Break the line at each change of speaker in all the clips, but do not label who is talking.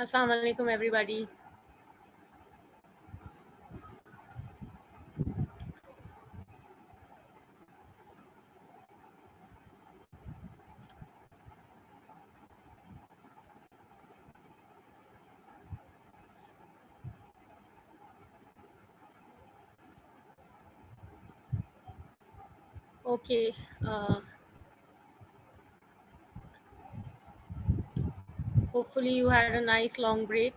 Assalamu alaikum everybody. Okay, hopefully you had a nice long break,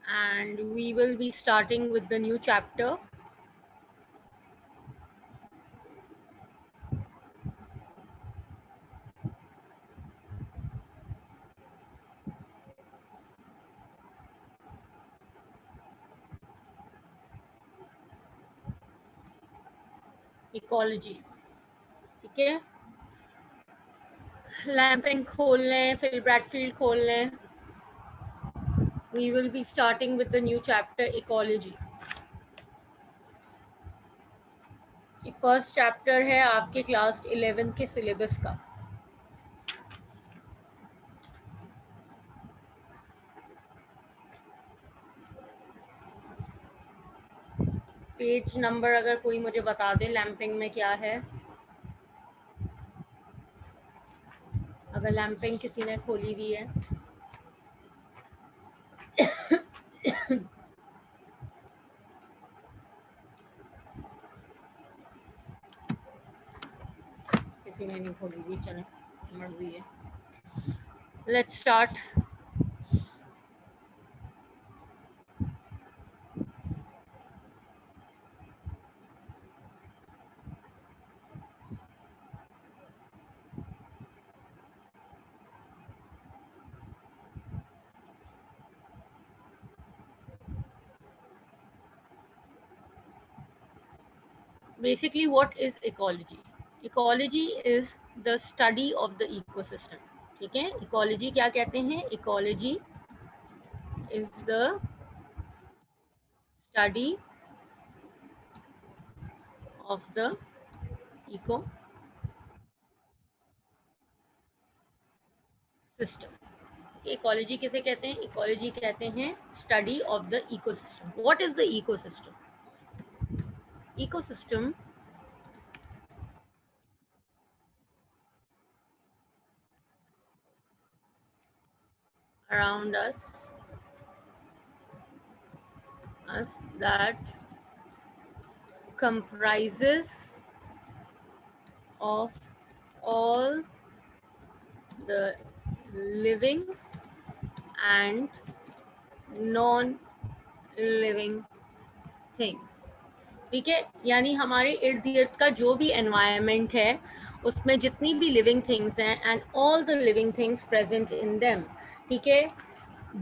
and we will be starting with the new chapter. Ecology. ठीक है, लैम्पिंग खोल लें, fill Bradfield खोल लें. We will be starting with the new chapter ecology. ये first chapter है आपके class 11 के सिलेबस का. पेज नंबर अगर कोई मुझे बता दे लैम्पिंग में क्या है. अगर लैम्पिंग किसी ने खोली हुई है. किसी ने नहीं खोली हुई, चले मर्जी है. Let's start. Basically, what is ecology? Ecology is the study of the ecosystem. ठीक है, ecology क्या कहते हैं? Ecology is the study of the ecosystem. Ecology किसे कहते हैं? Ecology कहते हैं study of the ecosystem. What is the ecosystem? Ecosystem around us that comprises of all the living and non-living things. ठीक है, यानी हमारे इर्द गिर्द का जो भी एनवायरनमेंट है उसमें जितनी भी लिविंग थिंग्स हैं and all the living things present in them. ठीक है,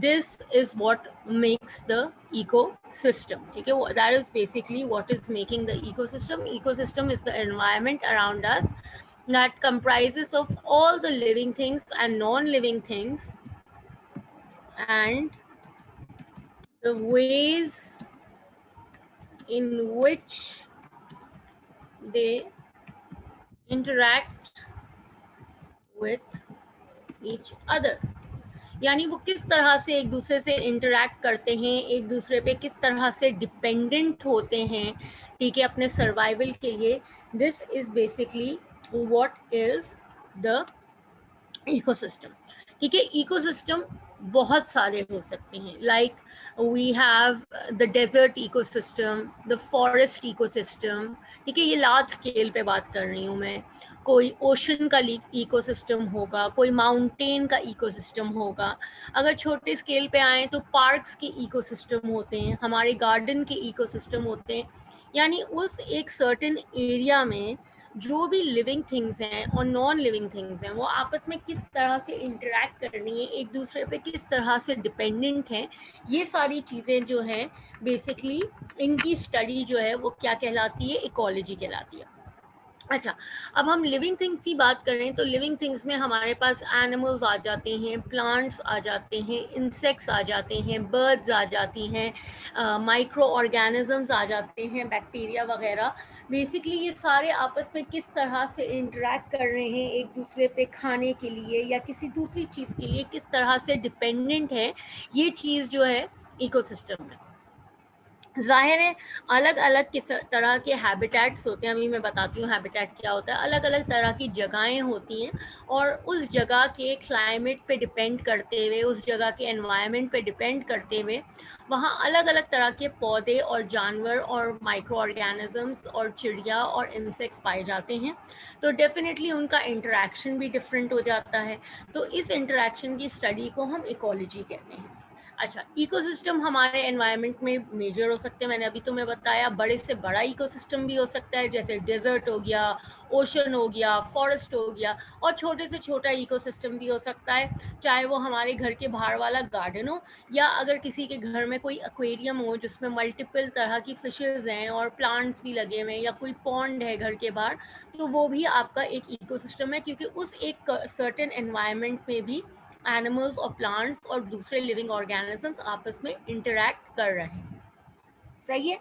this is what makes the ecosystem. ठीक है, that is basically what is making the ecosystem. Ecosystem is the environment around us that comprises of all the living things and non-living things and the ways in which they interact with each other. यानी वो किस तरह से एक दूसरे से interact करते हैं, एक दूसरे पे किस तरह से डिपेंडेंट होते हैं. ठीक है, अपने सर्वाइवल के लिए. This is basically what is the ecosystem. ठीक है, इकोसिस्टम बहुत सारे हो सकते हैं. Like we have the desert ecosystem, the forest ecosystem. ठीक है, ये लार्ज स्केल पे बात कर रही हूँ मैं. कोई ओशन का इकोसिस्टम होगा, कोई माउंटेन का इकोसिस्टम होगा. अगर छोटे स्केल पे आए तो पार्क्स के इकोसिस्टम होते हैं, हमारे गार्डन के इकोसिस्टम होते हैं. यानी उस एक सर्टेन एरिया में जो भी लिविंग थिंग्स हैं और नॉन लिविंग थिंग्स हैं वो आपस में किस तरह से इंटरैक्ट करनी है, एक दूसरे पे किस तरह से डिपेंडेंट हैं, ये सारी चीज़ें जो हैं बेसिकली इनकी स्टडी जो है वो क्या कहलाती है? इकोलॉजी कहलाती है. अच्छा, अब हम लिविंग थिंग्स की बात करें तो लिविंग थिंग्स में हमारे पास एनिमल्स आ जाते हैं, प्लांट्स आ जाते हैं, इंसेक्ट्स आ जाते हैं, बर्ड्स आ जाती हैं, माइक्रो ऑर्गेनिजम्स आ जाते हैं, बैक्टीरिया वगैरह. बेसिकली ये सारे आपस में किस तरह से इंटरेक्ट कर रहे हैं एक दूसरे पे खाने के लिए या किसी दूसरी चीज़ के लिए, किस तरह से डिपेंडेंट है, ये चीज़ जो है इकोसिस्टम में। ज़ाहिर है अलग अलग किस तरह के हैबिटेट्स होते हैं, अभी मैं बताती हूँ हैबिटेट क्या होता है। अलग अलग तरह की जगहें होती हैं और उस जगह के क्लाइमेट पे डिपेंड करते हुए, उस जगह के एनवायरनमेंट पे डिपेंड करते हुए वहाँ अलग अलग तरह के पौधे और जानवर और माइक्रो ऑर्गेनिजम्स और चिड़िया और इंसेक्ट्स पाए जाते हैं। तो डेफिनेटली उनका इंटरेक्शन भी डिफरेंट हो जाता है। तो इस इंटरेक्शन की स्टडी को हम इकोलॉजी कहते हैं। अच्छा, इकोसिस्टम हमारे एनवायरनमेंट में मेजर हो सकते हैं। मैंने अभी तुम्हें बताया बड़े से बड़ा इकोसिस्टम भी हो सकता है, जैसे डेजर्ट हो गया, ओशन हो गया, फॉरेस्ट हो गया, और छोटे से छोटा इकोसिस्टम भी हो सकता है, चाहे वो हमारे घर के बाहर वाला गार्डन हो या अगर किसी के घर में कोई एक्वेरियम हो जिसमें मल्टीपल तरह की फिशेज हैं और प्लांट्स भी लगे हुए हैं, या कोई पॉन्ड है घर के बाहर, तो वो भी आपका एक इकोसिस्टम है, क्योंकि उस एक सर्टेन एनवायरनमेंट में भी एनिमल्स और प्लांट्स और दूसरे लिविंग ऑर्गेनिजम्स आपस में इंटरैक्ट कर रहे हैं। सही है।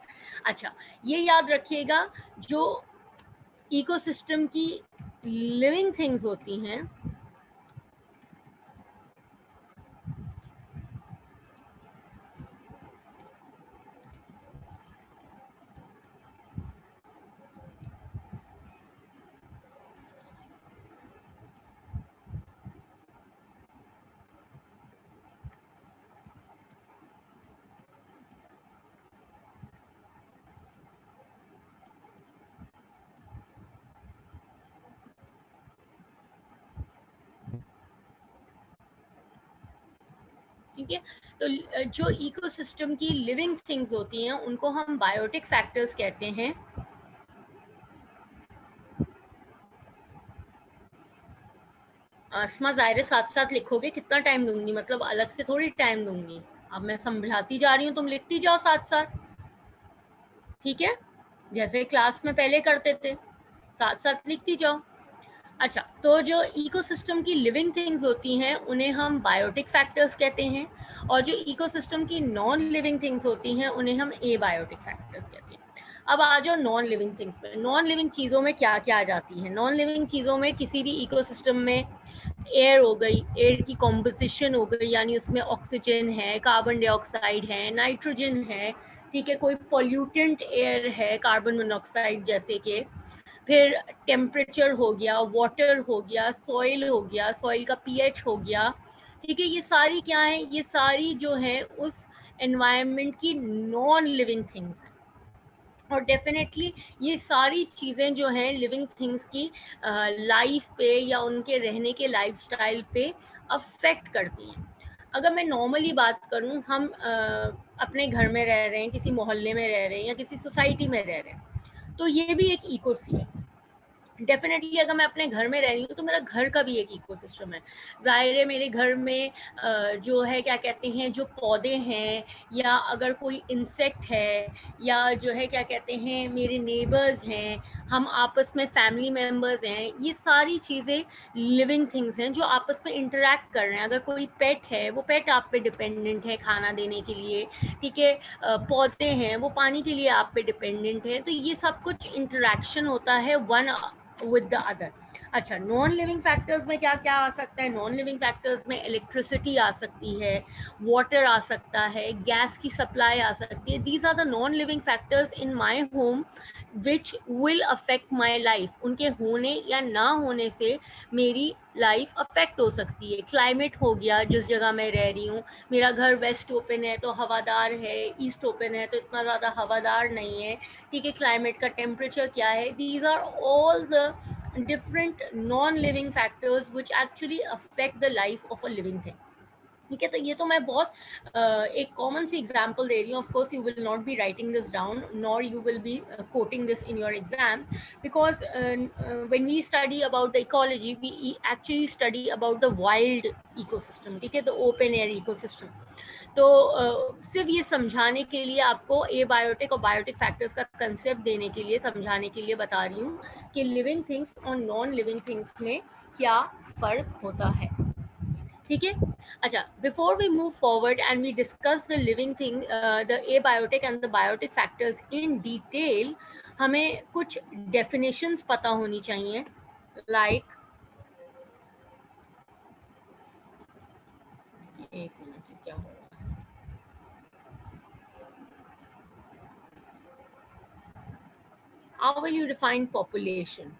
अच्छा, ये याद रखिएगा, जो इकोसिस्टम की लिविंग थिंग्स होती हैं, ठीक है, तो जो इकोसिस्टम की लिविंग थिंग्स होती हैं उनको हम बायोटिक फैक्टर्स कहते हैं। आसमा ज़ाहिर साथ साथ लिखोगे, कितना टाइम दूंगी, मतलब अलग से थोड़ी टाइम दूंगी। अब मैं समझाती जा रही हूँ, तुम लिखती जाओ साथ साथ, ठीक है, जैसे क्लास में पहले करते थे, साथ साथ लिखती जाओ। अच्छा, तो जो इकोसिस्टम की लिविंग थिंग्स होती हैं उन्हें हम बायोटिक फैक्टर्स कहते हैं, और जो इकोसिस्टम की नॉन लिविंग थिंग्स होती हैं उन्हें हम एबायोटिक फैक्टर्स कहते हैं। अब आ जाओ नॉन लिविंग थिंग्स में। नॉन लिविंग चीज़ों में क्या क्या आ जाती है? नॉन लिविंग चीज़ों में किसी भी इकोसिस्टम में एयर हो गई, एयर की कॉम्पोजिशन हो गई, यानी उसमें ऑक्सीजन है, कार्बन डाइऑक्साइड है, नाइट्रोजन है, ठीक है, कोई पॉल्यूटेंट एयर है, कार्बन मोनोऑक्साइड जैसे कि, फिर टेम्परेचर हो गया, वाटर हो गया, सॉइल हो गया, सॉइल का पीएच हो गया, ठीक है, ये सारी क्या है? ये सारी जो है उस एनवायरनमेंट की नॉन लिविंग थिंग्स हैं। और डेफिनेटली ये सारी चीज़ें जो हैं लिविंग थिंग्स की लाइफ पे या उनके रहने के लाइफस्टाइल पे अफेक्ट करती हैं। अगर मैं नॉर्मली बात करूं, हम अपने घर में रह रहे हैं, किसी मोहल्ले में रह रहे हैं या किसी सोसाइटी में रह रहे हैं, तो ये भी एक इकोसिस्टम है। डेफिनेटली अगर मैं अपने घर में रह रही हूँ तो मेरा घर का भी एक इकोसिस्टम है। ज़ाहिर है मेरे घर में जो है क्या कहते हैं, जो पौधे हैं, या अगर कोई इंसेक्ट है, या जो है क्या कहते हैं मेरे नेबर्स हैं, हम आपस में फैमिली मेम्बर्स हैं, ये सारी चीज़ें लिविंग थिंग्स हैं जो आपस में इंटरेक्ट कर रहे हैं। अगर कोई पेट है, वो पेट आप पे डिपेंडेंट है खाना देने के लिए, ठीक है, पौधे हैं वो पानी के लिए आप पे डिपेंडेंट है। तो ये सब कुछ इंटरेक्शन होता है वन विद द अदर। अच्छा, नॉन लिविंग फैक्टर्स में क्या क्या आ सकता है? नॉन लिविंग फैक्टर्स में इलेक्ट्रिसिटी आ सकती है, वाटर आ सकता है, गैस की सप्लाई आ सकती है। These are the non living factors in my home which will affect my life. उनके होने या ना होने से मेरी लाइफ अफेक्ट हो सकती है। क्लाइमेट हो गया, जिस जगह मैं रह रही हूँ, मेरा घर वेस्ट ओपन है तो हवादार है, ईस्ट ओपन है तो इतना ज़्यादा हवादार नहीं है, ठीक है, क्लाइमेट का टेम्परेचर क्या है। These are all the different non-living factors which actually affect the life of a living thing. ठीक है, तो ये तो मैं बहुत एक कॉमन सी एग्जांपल दे रही हूँ. Of course you will not be writing this down nor you will be quoting this in your exam, because when we study about the ecology we actually study about the wild ecosystem, ठीक है, the open air ecosystem. तो सिर्फ ये समझाने के लिए, आपको abiotic और बायोटिक फैक्टर्स का कंसेप्ट देने के लिए, समझाने के लिए बता रही हूँ कि लिविंग थिंग्स और नॉन लिविंग थिंग्स में क्या फ़र्क होता है. ठीक है. अच्छा, before we move forward and we discuss the living thing, the abiotic and the biotic factors in detail, हमें कुछ डेफिनेशंस पता होनी चाहिए, लाइक एक मिनट, क्या हो रहा है? How will you define population?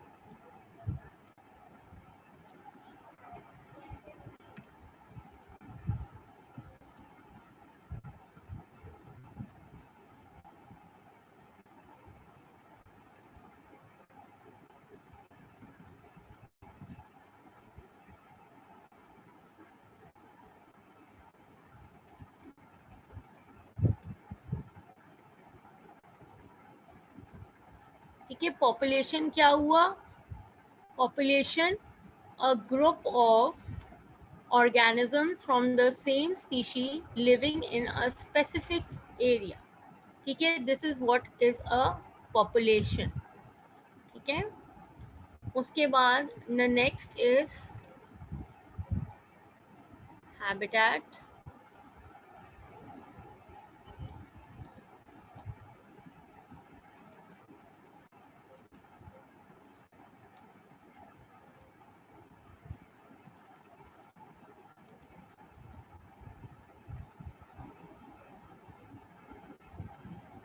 ठीक है, पॉपुलेशन क्या हुआ? Population, a group of organisms from the same species living in a specific area. ठीक है, this is what is a population. ठीक है, उसके बाद the next is habitat.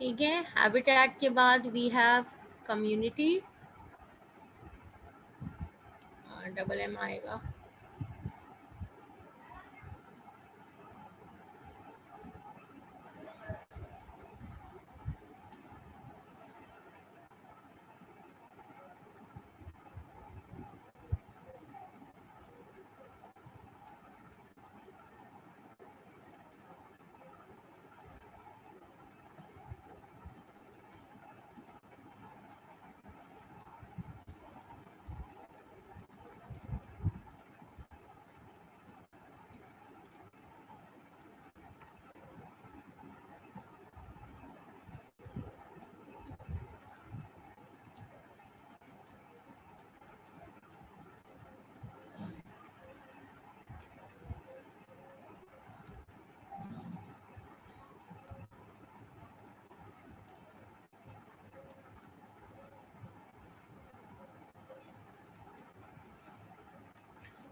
ठीक है, habitat के बाद we have community, double M आएगा.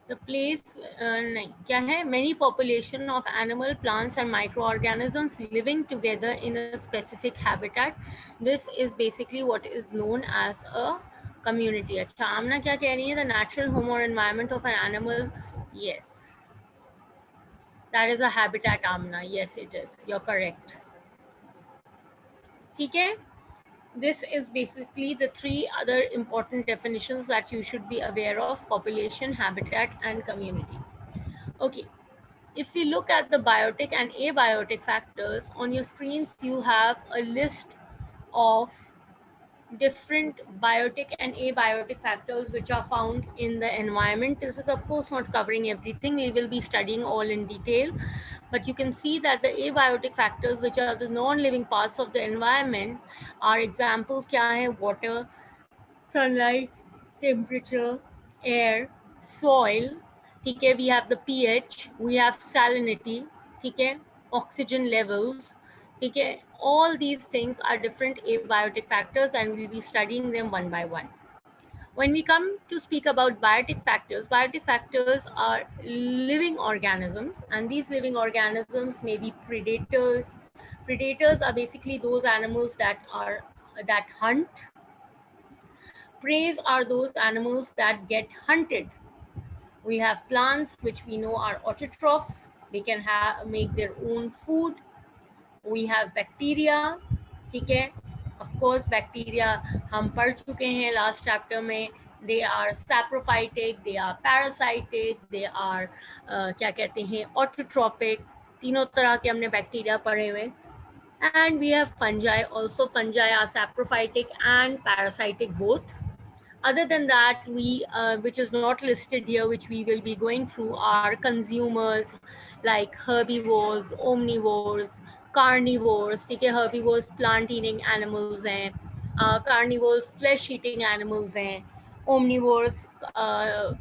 The place, नहीं, क्या है? Many population of animal, plants and microorganisms living together in a specific habitat. This is basically what is known as a community. अच्छा, आमना क्या कह रही है? The natural home or environment of an animal. Yes, that is a habitat, Amna. Yes, it is. You're correct. ठीक है? This is basically the three other important definitions that you should be aware of: population, habitat, and community. Okay, if we look at the biotic and abiotic factors, on your screens you have a list of different biotic and abiotic factors which are found in the environment. This is of course not covering everything, we will be studying all in detail, but you can see that the abiotic factors, which are the non-living parts of the environment, are examples kya hai? Water, sunlight, temperature, air, soil. ठीक है, we have the pH, we have salinity, ठीक है, oxygen levels, ठीक है. All these things are different abiotic factors and we'll be studying them one by one. When we come to speak about biotic factors are living organisms, and these living organisms may be predators. Predators are basically those animals that hunt. Preys are those animals that get hunted. We have plants which we know are autotrophs. They can make their own food. We have bacteria. ठीक है, of course bacteria हम पढ़ चुके हैं last chapter में. They are saprophytic, they are parasitic, they are क्या कहते हैं, autotrophic. तीनों तरह के हमने बैक्टीरिया पढ़े हुए. And we have fungi also. Fungi are saprophytic and parasitic both. Other than that, which is not listed here, which we will be going through, are consumers like herbivores, omnivores, carnivores. ठीक है, herbivores plant eating animals हैं, carnivores flesh eating animals हैं, omnivores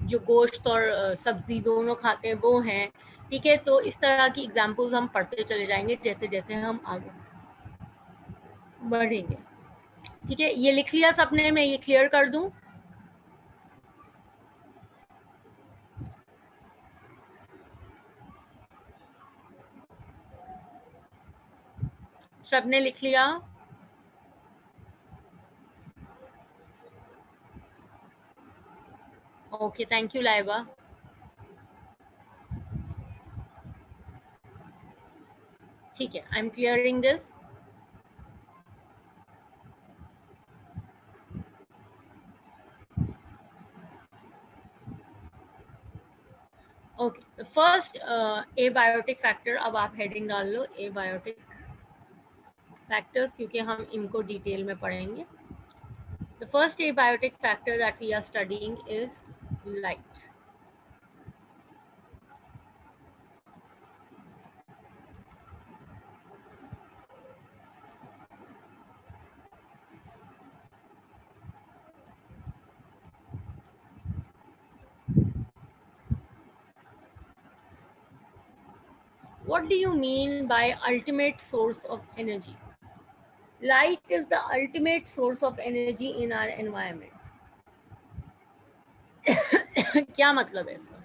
जो गोश्त और सब्जी दोनों खाते हैं वो हैं. ठीक है, तो इस तरह की एग्जाम्पल्स हम पढ़ते चले जाएंगे जैसे जैसे हम आगे बढ़ेंगे. ठीक है, ये लिख लिया सबने, मैं ये क्लियर कर दूं? सबने लिख लिया? Okay, thank you Laiba. ठीक है, I am clearing this. Okay, first abiotic factor, अब आप हेडिंग डाल लो एबायोटिक फैक्टर्स, क्योंकि हम इनको डिटेल में पढ़ेंगे। The first abiotic factor that we are studying is light. What do you mean by ultimate source of energy? Light is the ultimate source of energy in our environment. क्या मतलब है इसका?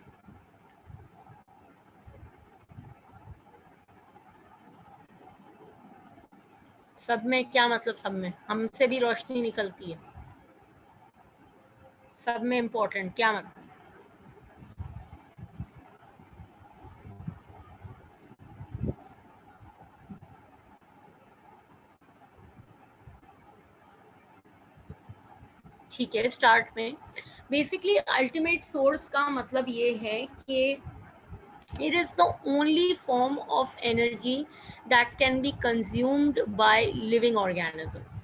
सब में क्या मतलब? सब में हमसे भी रोशनी निकलती है, सब में इम्पोर्टेंट क्या मतलब? ठीक है, स्टार्ट में बेसिकली अल्टीमेट सोर्स का मतलब ये है कि it is the only form of energy that can be consumed by living organisms.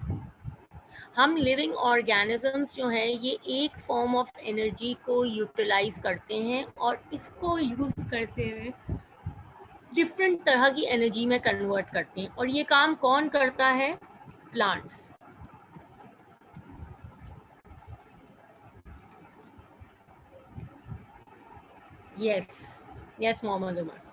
हम लिविंग ऑर्गेनिजम्स जो हैं ये एक फॉर्म ऑफ एनर्जी को यूटिलाइज करते हैं और इसको यूज करते हुए डिफरेंट तरह की एनर्जी में कन्वर्ट करते हैं। और ये काम कौन करता है? Plants. Yes, yes Mohammad Umar.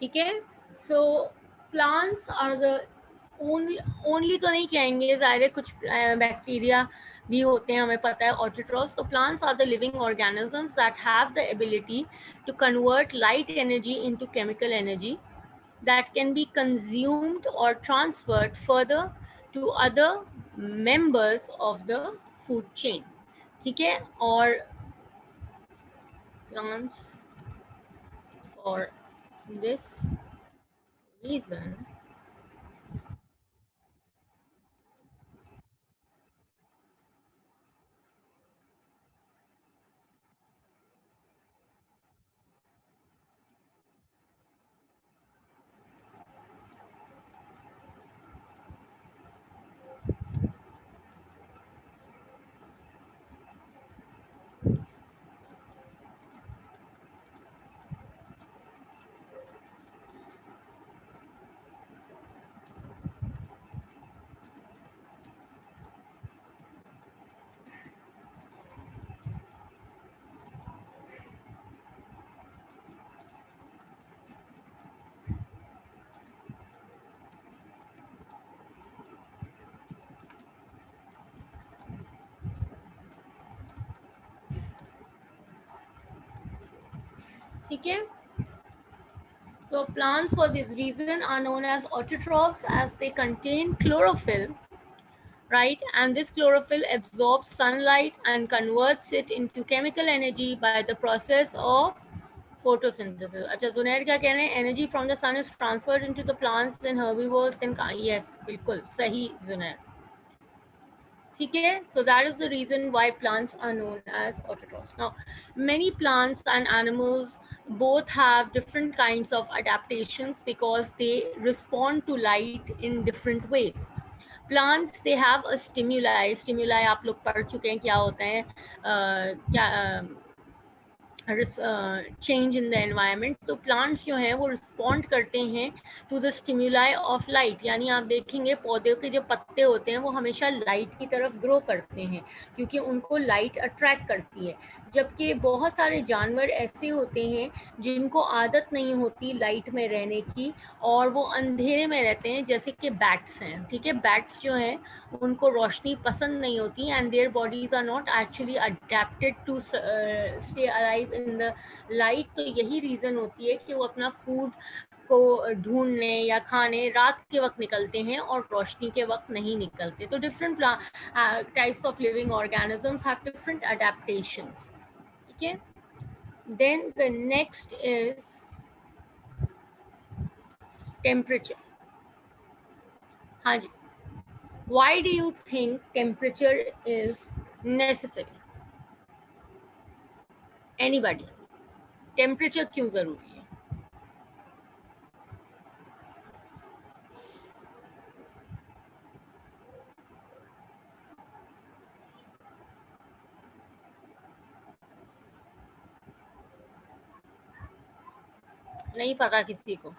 ठीक है, so plants are the only तो नहीं कहेंगे, ज़ाहिर है कुछ बैक्टीरिया भी होते हैं, हमें पता है, ऑटोट्रॉफ्स। तो plants are the living organisms that have the ability to convert light energy into chemical energy that can be consumed or transferred further to other members of the food chain. ठीक है, और plants for this reason ठीक है, so plants for this reason are known as autotrophs as they contain chlorophyll, right? And this chlorophyll absorbs sunlight and converts it into chemical energy by the process of photosynthesis. अच्छा, जुनैर क्या कह रहे हैं, energy from the sun is transferred into the plants and herbivores then, yes बिल्कुल सही जुनैर, ठीक है। So that is the reason why plants are known as autotrophs. Now many plants and animals both have different kinds of adaptations because they respond to light in different ways. Plants, they have a stimuli आप लोग पढ़ चुके हैं क्या होता है, क्या change in the environment. तो प्लांट्स जो हैं वो रिस्पॉन्ड करते हैं टू द स्टिम्युलाई ऑफ लाइट, यानी आप देखेंगे पौधे के जो पत्ते होते हैं वो हमेशा लाइट की तरफ ग्रो करते हैं क्योंकि उनको लाइट अट्रैक्ट करती है। जबकि बहुत सारे जानवर ऐसे होते हैं जिनको आदत नहीं होती लाइट में रहने की और वो अंधेरे में रहते हैं, जैसे कि बैट्स हैं, ठीक है। बैट्स जो हैं उनको रोशनी पसंद नहीं होती and their bodies are not actually adapted to stay alive in the light. तो यही रीज़न होती है कि वो अपना फूड को ढूंढने या खाने रात के वक्त निकलते हैं और रोशनी के वक्त नहीं निकलते। तो different types of living organisms have different adaptations, ठीक है। Then the next is temperature. हाँ जी, why do you think temperature is necessary? Anybody? Temperature क्यों जरूरी है? नहीं पता किसी को?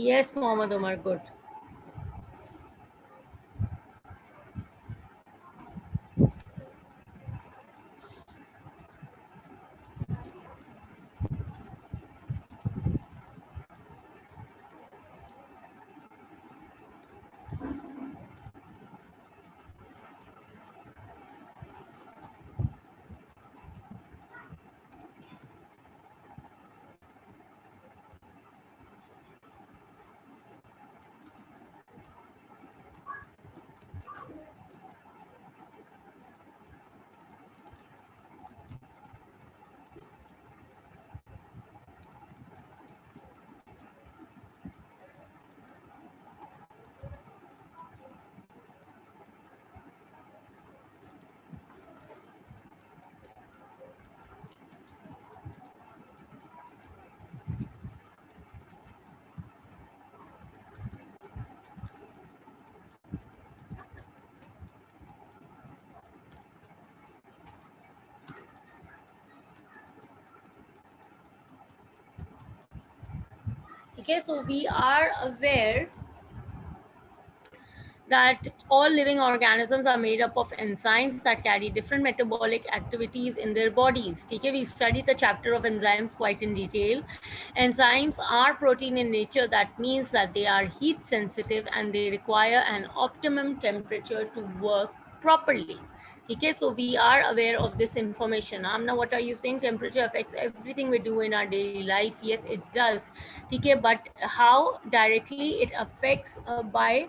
Yes Mohammad Umar, good. Okay, so we are aware that all living organisms are made up of enzymes that carry different metabolic activities in their bodies. Okay, we studied the chapter of enzymes quite in detail. Enzymes are protein in nature. That means that they are heat sensitive and they require an optimum temperature to work properly. Okay, so we are aware of this information. Amna, what are you saying? Temperature affects everything we do in our daily life. Yes, it does. Okay, but how directly it affects by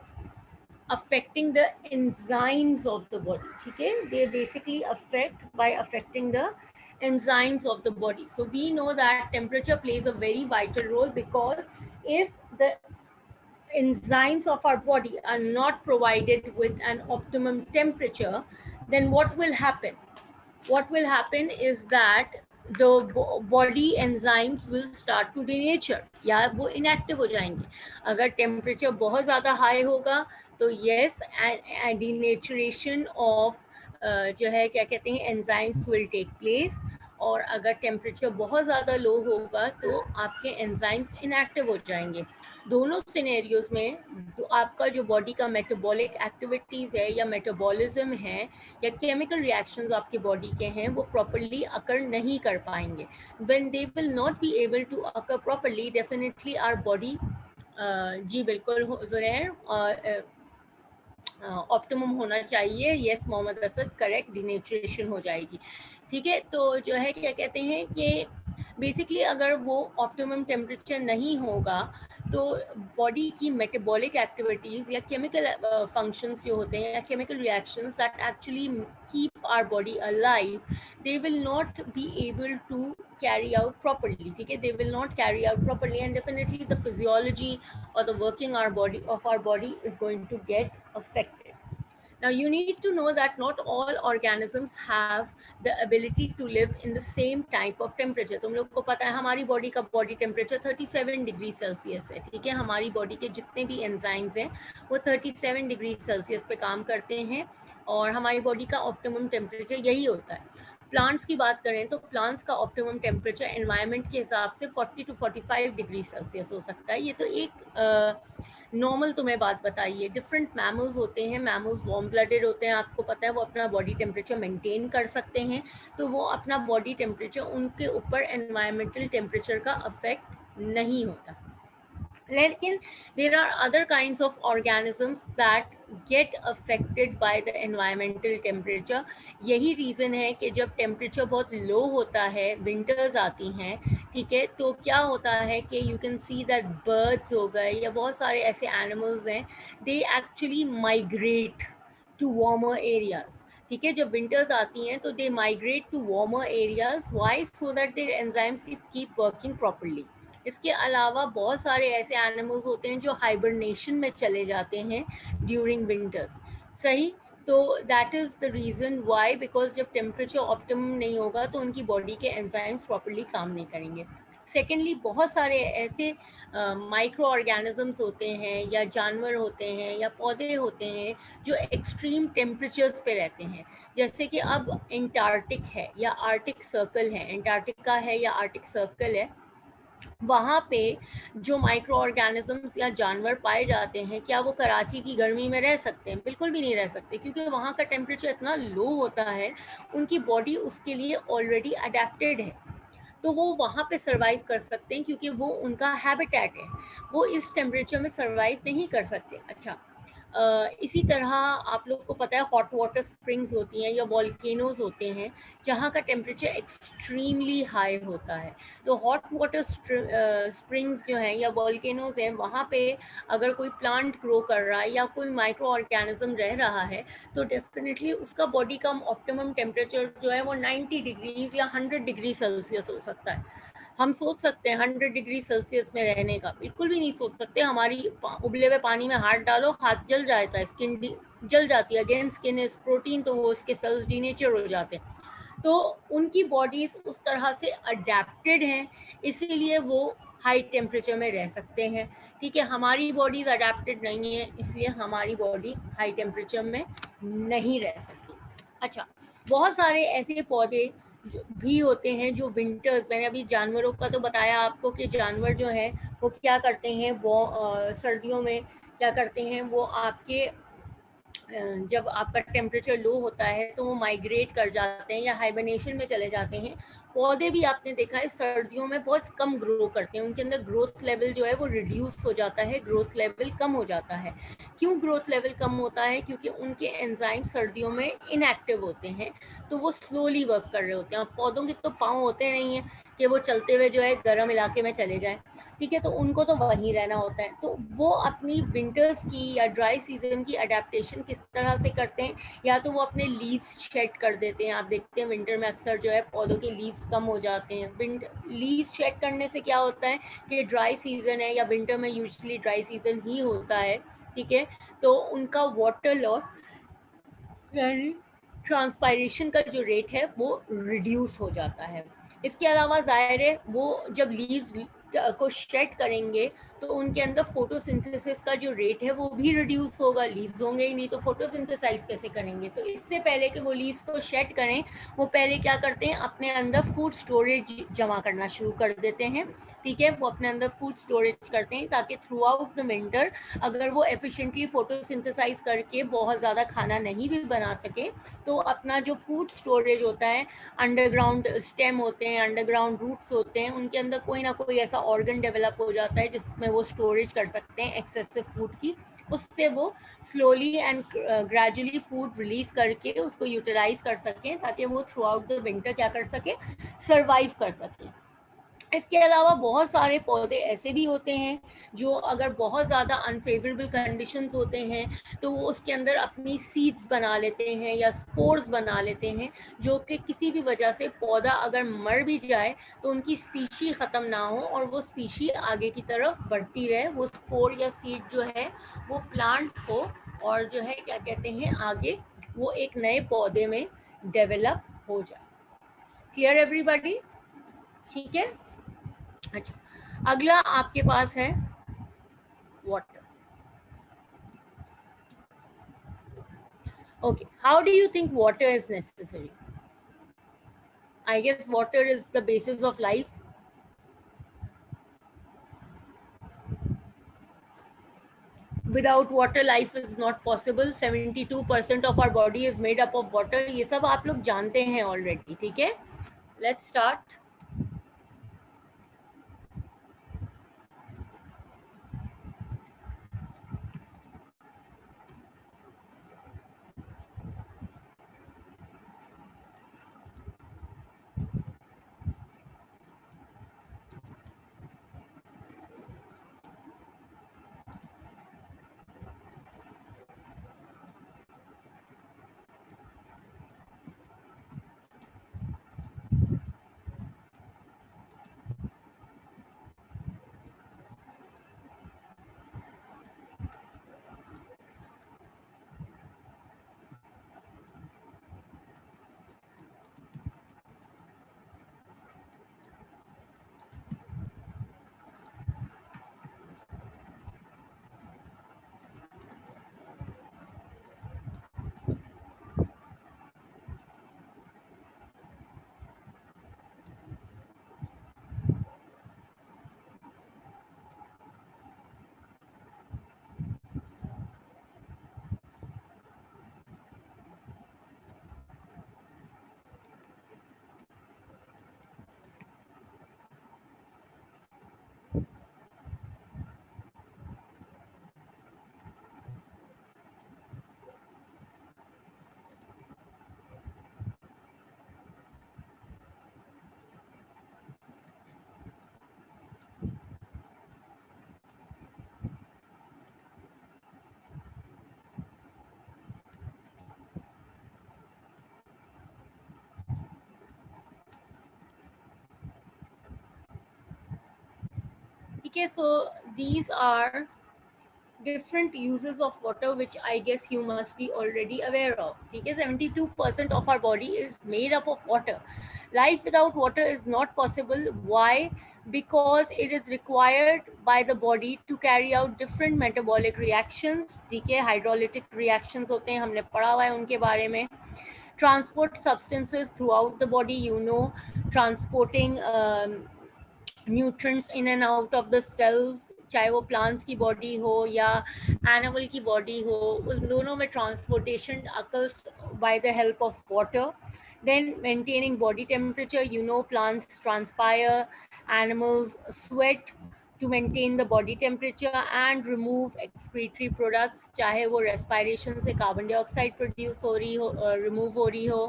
affecting the enzymes of the body. Okay, they basically affect by affecting the enzymes of the body. So we know that temperature plays a very vital role, because if the enzymes of our body are not provided with an optimum temperature, then what will happen? What will happen is that the body enzymes will start to denature, या वो inactive हो जाएंगे। अगर temperature बहुत ज़्यादा high होगा तो yes, denaturation of जो है क्या कहते हैं enzymes will take place, और अगर temperature बहुत ज़्यादा low होगा तो आपके enzymes inactive हो जाएंगे। दोनों सिनेरियोज में तो आपका जो बॉडी का मेटाबॉलिक एक्टिविटीज़ है या मेटाबॉलिज्म है या केमिकल रिएक्शंस आपके बॉडी के हैं वो प्रॉपरली अकर नहीं कर पाएंगे। When they will not be able to occur properly, definitely our body, जी बिल्कुल ज़ुरैर, ऑप्टिमम होना चाहिए। Yes Mohammad Asad, correct, denaturation हो जाएगी। ठीक है, तो जो है क्या कहते हैं कि बेसिकली अगर वो ऑप्टिमम टेम्परेचर नहीं होगा तो बॉडी की मेटाबॉलिक एक्टिविटीज़ या केमिकल फंक्शंस जो होते हैं या chemical reactions that actually keep our body alive, they will not be able to carry out properly, ठीक है, they will not carry out properly and definitely the physiology or the working our body is going to get affected. Now you need to know that not all organisms have the ability to live in the same type of temperature. तुम लोग को पता है हमारी body का body temperature 37 degree Celsius है, ठीक है, हमारी बॉडी के जितने भी एंजाइम्स हैं वो 37 डिग्री सेल्सियस पे काम करते हैं और हमारी बॉडी का ऑप्टिमम टेम्परेचर यही होता है। प्लांट्स की बात करें तो प्लांट्स का ऑप्टिमम टेम्परेचर एनवायरनमेंट के हिसाब से 40 to 45 डिग्री सेल्सियस हो सकता है। ये तो एक नॉर्मल तुम्हें बात बताइए। डिफरेंट मैमल्स होते हैं, मैमल्स वार्म ब्लडेड होते हैं, आपको पता है वो अपना बॉडी टेम्परेचर मेंटेन कर सकते हैं, तो वो अपना बॉडी टेम्परेचर उनके ऊपर एनवायरमेंटल टेम्परेचर का अफेक्ट नहीं होता। लेकिन there are other kinds of organisms that get affected by the environmental temperature. यही रीज़न है कि जब टेम्परेचर बहुत लो होता है, विंटर्स आती हैं, ठीक है, तो क्या होता है कि you can see that birds हो गए या बहुत सारे ऐसे एनिमल्स हैं, they actually migrate to warmer areas, ठीक है, जब विंटर्स आती हैं तो they migrate to warmer areas, why, so that their enzymes keep working properly. इसके अलावा बहुत सारे ऐसे एनिमल्स होते हैं जो हाइबरनेशन में चले जाते हैं ड्यूरिंग विंटर्स, सही, तो that is the reason why, because जब टेम्परेचर ऑप्टिमम नहीं होगा तो उनकी बॉडी के एंजाइम्स प्रॉपरली काम नहीं करेंगे। सेकेंडली, बहुत सारे ऐसे माइक्रो ऑर्गेनिजम्स होते हैं या जानवर होते हैं या पौधे होते हैं जो एक्सट्रीम टेम्परेचर्स पे रहते हैं, जैसे कि अब एंटार्क्टिक है या आर्टिक सर्कल है, एंटार्क्टिका है या आर्टिक सर्कल है, वहाँ पे जो माइक्रो ऑर्गेनिजम्स या जानवर पाए जाते हैं, क्या वो कराची की गर्मी में रह सकते हैं? बिल्कुल भी नहीं रह सकते, क्योंकि वहाँ का टेम्परेचर इतना लो होता है, उनकी बॉडी उसके लिए ऑलरेडी अडेप्टेड है, तो वो वहाँ पे सर्वाइव कर सकते हैं क्योंकि वो उनका हैबिटेट है, वो इस टेम्परेचर में सर्वाइव नहीं कर सकते। अच्छा, इसी तरह आप लोग को पता है हॉट वाटर स्प्रिंग्स होती हैं या वॉल्केनोज होते हैं जहाँ का टेम्परेचर एक्सट्रीमली हाई होता है, तो हॉट वाटर स्प्रिंग्स जो हैं या वॉल्केनोज हैं, वहाँ पे अगर कोई प्लांट ग्रो कर रहा है या कोई माइक्रो ऑर्गेनिज्म रह रहा है तो डेफिनेटली उसका बॉडी का ऑप्टिमम टेम्परेचर जो है वो 90 डिग्रीज या 100 डिग्री सेल्सियस हो सकता है। हम सोच सकते हैं 100 डिग्री सेल्सियस में रहने का? बिल्कुल भी नहीं सोच सकते। हमारी उबले हुए पानी में हाथ डालो, हाथ जल जाता है, स्किन जल जाती है, अगेन स्किन इज प्रोटीन, तो वो उसके सेल्स डीनेचर हो जाते हैं, तो उनकी बॉडीज उस तरह से अडेप्टेड हैं, इसीलिए वो हाई टेम्परेचर में रह सकते हैं, ठीक है। हमारी बॉडीज अडेप्टेड नहीं है, इसलिए हमारी बॉडी हाई टेम्परेचर में नहीं रह सकती। अच्छा, बहुत सारे ऐसे पौधे भी होते हैं जो विंटर्स, मैंने अभी जानवरों का तो बताया आपको कि जानवर जो है वो क्या करते हैं, वो सर्दियों में क्या करते हैं, वो आपके जब आपका टेम्परेचर लो होता है तो वो माइग्रेट कर जाते हैं या हाइबरनेशन में चले जाते हैं। पौधे भी आपने देखा है सर्दियों में बहुत कम ग्रो करते हैं, उनके अंदर ग्रोथ लेवल जो है वो रिड्यूस हो जाता है, ग्रोथ लेवल कम हो जाता है। क्यों ग्रोथ लेवल कम होता है? क्योंकि उनके एंजाइम सर्दियों में इनएक्टिव होते हैं, तो वो स्लोली वर्क कर रहे होते हैं। पौधों के तो पाँव होते नहीं हैं कि वो चलते हुए जो है गर्म इलाके में चले जाएं, ठीक है, तो उनको तो वहीं रहना होता है। तो वो अपनी विंटर्स की या ड्राई सीजन की अडेप्टेशन किस तरह से करते हैं? या तो वो अपने लीव्स शेड कर देते हैं, आप देखते हैं विंटर में अक्सर जो है पौधों के लीव्स कम हो जाते हैं। लीव्स शेड करने से क्या होता है कि ड्राई सीजन है या विंटर में यूजुअली ड्राई सीजन ही होता है, ठीक है, तो उनका वाटर लॉस यानी ट्रांसपायरेशन का जो रेट है वो रिड्यूस हो जाता है। इसके अलावा ज़ाहिर है वो जब लीव्स को शेड करेंगे तो उनके अंदर फोटोसिंथेसिस का जो रेट है वो भी रिड्यूस होगा, लीव्स होंगे ही नहीं तो फोटोसिंथेसाइज कैसे करेंगे? तो इससे पहले कि वो लीव्स को शेड करें, वो पहले क्या करते हैं, अपने अंदर फूड स्टोरेज जमा करना शुरू कर देते हैं, ठीक है, वो अपने अंदर फूड स्टोरेज करते हैं ताकि थ्रू आउट द विंटर अगर वो एफिशिएंटली फोटोसिंथेसाइज करके बहुत ज़्यादा खाना नहीं भी बना सके तो अपना जो फूड स्टोरेज होता है, अंडरग्राउंड स्टेम होते हैं, अंडरग्राउंड रूट्स होते हैं, उनके अंदर कोई ना कोई ऐसा ऑर्गन डेवलप हो जाता है जिसमें वो स्टोरेज कर सकते हैं एक्सेसिव फूड की, उससे वो slowly and gradually food release करके उसको यूटिलाइज कर सकें ताकि वो थ्रू आउट द विंटर क्या कर सके, सर्वाइव कर सकें। इसके अलावा बहुत सारे पौधे ऐसे भी होते हैं जो अगर बहुत ज़्यादा अनफेवरेबल कंडीशंस होते हैं तो वो उसके अंदर अपनी सीड्स बना लेते हैं या स्पोर्स बना लेते हैं, जो कि किसी भी वजह से पौधा अगर मर भी जाए तो उनकी स्पीशी ख़त्म ना हो और वो स्पीशी आगे की तरफ बढ़ती रहे, वो स्पोर या सीड जो है वो प्लांट हो और जो है क्या कहते हैं आगे वो एक नए पौधे में डेवलप हो जाए। Clear everybody? ठीक है। अच्छा, अगला आपके पास है water. Okay, how do you think water is necessary? I guess water is the basis of life. Without water life is not possible. 72% of our body is made up of water. ये सब आप लोग जानते हैं already. ठीक है, let's start. ठीक है, so these are different uses of water which I guess you must be already aware of. ठीक है, 72% of our body is made up of water. Life without water is not possible. Why? Because it is required by the body to carry out different metabolic reactions. ठीक है, hydrolytic reactions होते हैं, हमने पढ़ा हुआ है उनके बारे में. Transport substances throughout the body, you know, transporting nutrients in and out of the cells, चाहे वो प्लांट्स की बॉडी हो या एनिमल की बॉडी हो, उन दोनों में transportation occurs by the help of water. Then maintaining body temperature, you know, plants transpire, animals sweat to maintain the body temperature and remove excretory products, चाहे वो respiration से कार्बन डाइऑक्साइड प्रोड्यूस हो रही हो, रिमूव हो रही हो,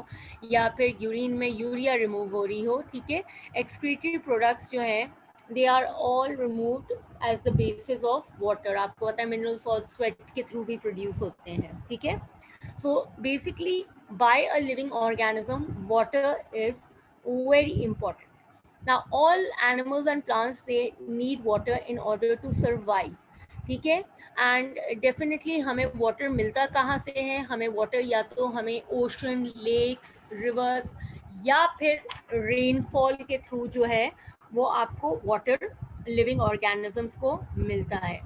या फिर यूरिन में यूरिया रिमूव हो रही हो. ठीक है, excretory products जो हैं they are all removed as the basis of water. आपको पता है मिनरल सॉल्ट स्वेट के थ्रू भी प्रोड्यूस होते हैं. ठीक है, so basically by a living organism water is very important. Now all animals and plants they need water in order to survive. ठीक है, एंड डेफिनेटली हमें वाटर मिलता कहाँ से है? हमें वाटर या तो हमें ओशन, लेक्स, रिवर्स या फिर रेनफॉल के थ्रू जो है वो आपको वाटर लिविंग ऑर्गेनिजम्स को मिलता है.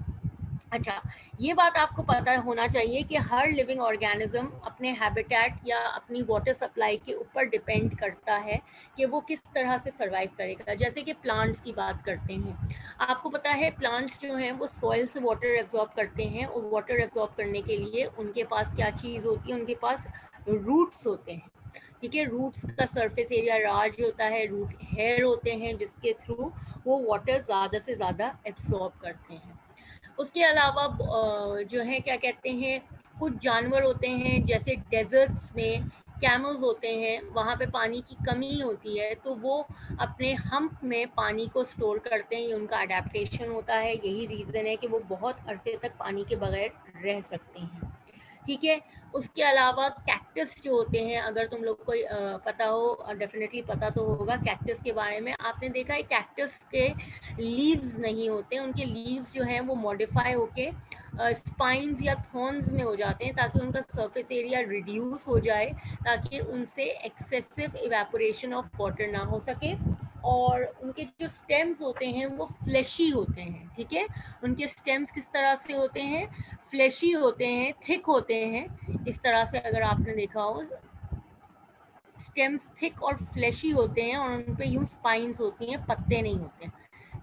अच्छा, ये बात आपको पता होना चाहिए कि हर लिविंग ऑर्गेनिज्म अपने हैबिटेट या अपनी वाटर सप्लाई के ऊपर डिपेंड करता है कि वो किस तरह से सर्वाइव करेगा. जैसे कि प्लांट्स की बात करते हैं, आपको पता है प्लांट्स जो हैं वो सॉइल से वाटर एब्जॉर्ब करते हैं और वाटर एब्जॉर्ब करने के लिए उनके पास क्या चीज़ होती है? उनके पास रूट्स होते हैं. ठीक है, रूट्स का सरफेस एरिया लार्ज होता है, रूट हेयर होते हैं जिसके थ्रू वो वाटर ज़्यादा से ज़्यादा एब्जॉर्ब करते हैं. उसके अलावा जो है क्या कहते हैं, कुछ जानवर होते हैं जैसे डेजर्ट्स में कैमल्स होते हैं, वहाँ पे पानी की कमी होती है, तो वो अपने हम्प में पानी को स्टोर करते हैं, ये उनका अडेप्टेशन होता है। यही रीज़न है कि वो बहुत अरसे तक पानी के बगैर रह सकते हैं, ठीक है। उसके अलावा कैक्टस जो होते हैं, अगर तुम लोग को पता हो, डेफिनेटली पता तो होगा कैक्टस के बारे में, आपने देखा है कैक्टस के लीव्स नहीं होते, उनके लीव्स जो हैं वो मॉडिफाई होके स्पाइंस या थॉर्न्स में हो जाते हैं, ताकि उनका सरफेस एरिया रिड्यूस हो जाए, ताकि उनसे एक्सेसिव इवेपोरेशन ऑफ वाटर ना हो सके। और उनके जो स्टेम्स होते हैं वो फ्लैशी होते हैं, ठीक है। उनके स्टेम्स किस तरह से होते हैं, फ्लैशी होते हैं, थिक होते हैं। इस तरह से अगर आपने देखा हो, स्टेम्स थिक और फ्लैशी होते हैं, और उन पे यूं स्पाइंस होती हैं, पत्ते नहीं होते,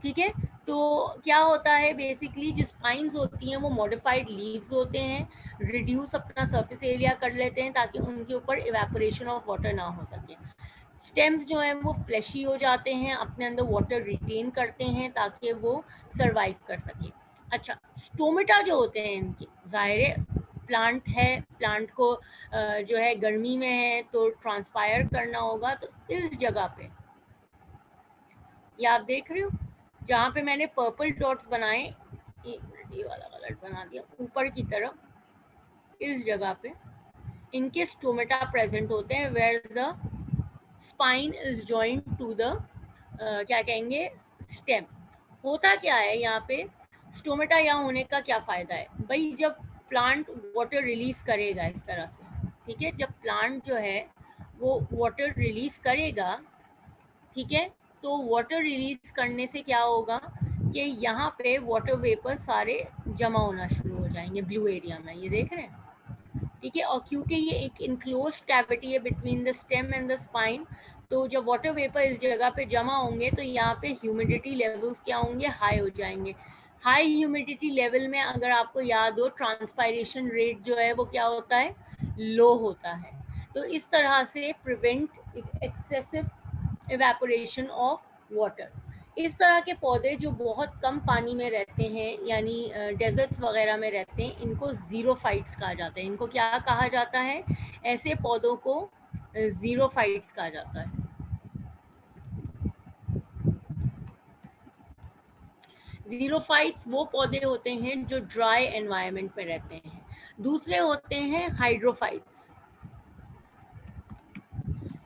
ठीक है। तो क्या होता है बेसिकली, जो स्पाइंस होती हैं वो मॉडिफाइड लीव्स होते हैं, रिड्यूस अपना सरफेस एरिया कर लेते हैं ताकि उनके ऊपर इवेपोरेशन ऑफ वाटर ना हो सके। स्टेम्स जो हैं वो फ्लैशी हो जाते हैं, अपने अंदर वाटर रिटेन करते हैं ताकि वो सरवाइव कर सके। अच्छा, स्टोमेटा जो होते हैं इनके, ज़ाहिर है प्लांट है, प्लांट को जो है गर्मी में है तो ट्रांसपायर करना होगा, तो इस जगह पे ये आप देख रहे हो जहाँ पे मैंने पर्पल डॉट्स बनाए, ये वाला कलर बना दिया ऊपर की तरफ, इस जगह पे इनके स्टोमेटा प्रेजेंट होते हैं, where the spine is joint to the क्या कहेंगे, स्टेम। होता क्या है यहाँ पे, स्टोमेटा यहाँ होने का क्या फ़ायदा है भाई, जब प्लांट वाटर रिलीज करेगा इस तरह से, ठीक है, जब प्लांट जो है वो वाटर रिलीज करेगा, ठीक है, तो वाटर रिलीज करने से क्या होगा कि यहाँ पे वाटर वेपर सारे जमा होना शुरू हो जाएंगे ब्लू एरिया में, ये देख रहे हैं, ठीक है। और क्योंकि ये एक इनक्लोज कैविटी है between the stem and the spine, तो जब वाटर वेपर इस जगह पे जमा होंगे तो यहाँ पे ह्यूमिडिटी लेवल्स क्या होंगे, हाई हो जाएंगे। हाई ह्यूमिडिटी लेवल में अगर आपको याद हो, ट्रांसपायरेशन रेट जो है वो क्या होता है, लो होता है। तो इस तरह से prevent excessive evaporation of water. इस तरह के पौधे जो बहुत कम पानी में रहते हैं, यानी डेजर्ट्स वगैरह में रहते हैं, इनको ज़ीरोफाइट्स कहा जाता है। इनको क्या कहा जाता है, ऐसे पौधों को ज़ीरोफाइट्स कहा जाता है। ज़ीरोफाइट्स वो पौधे होते हैं जो ड्राई एनवायरनमेंट में रहते हैं। दूसरे होते हैं हाइड्रोफाइट्स,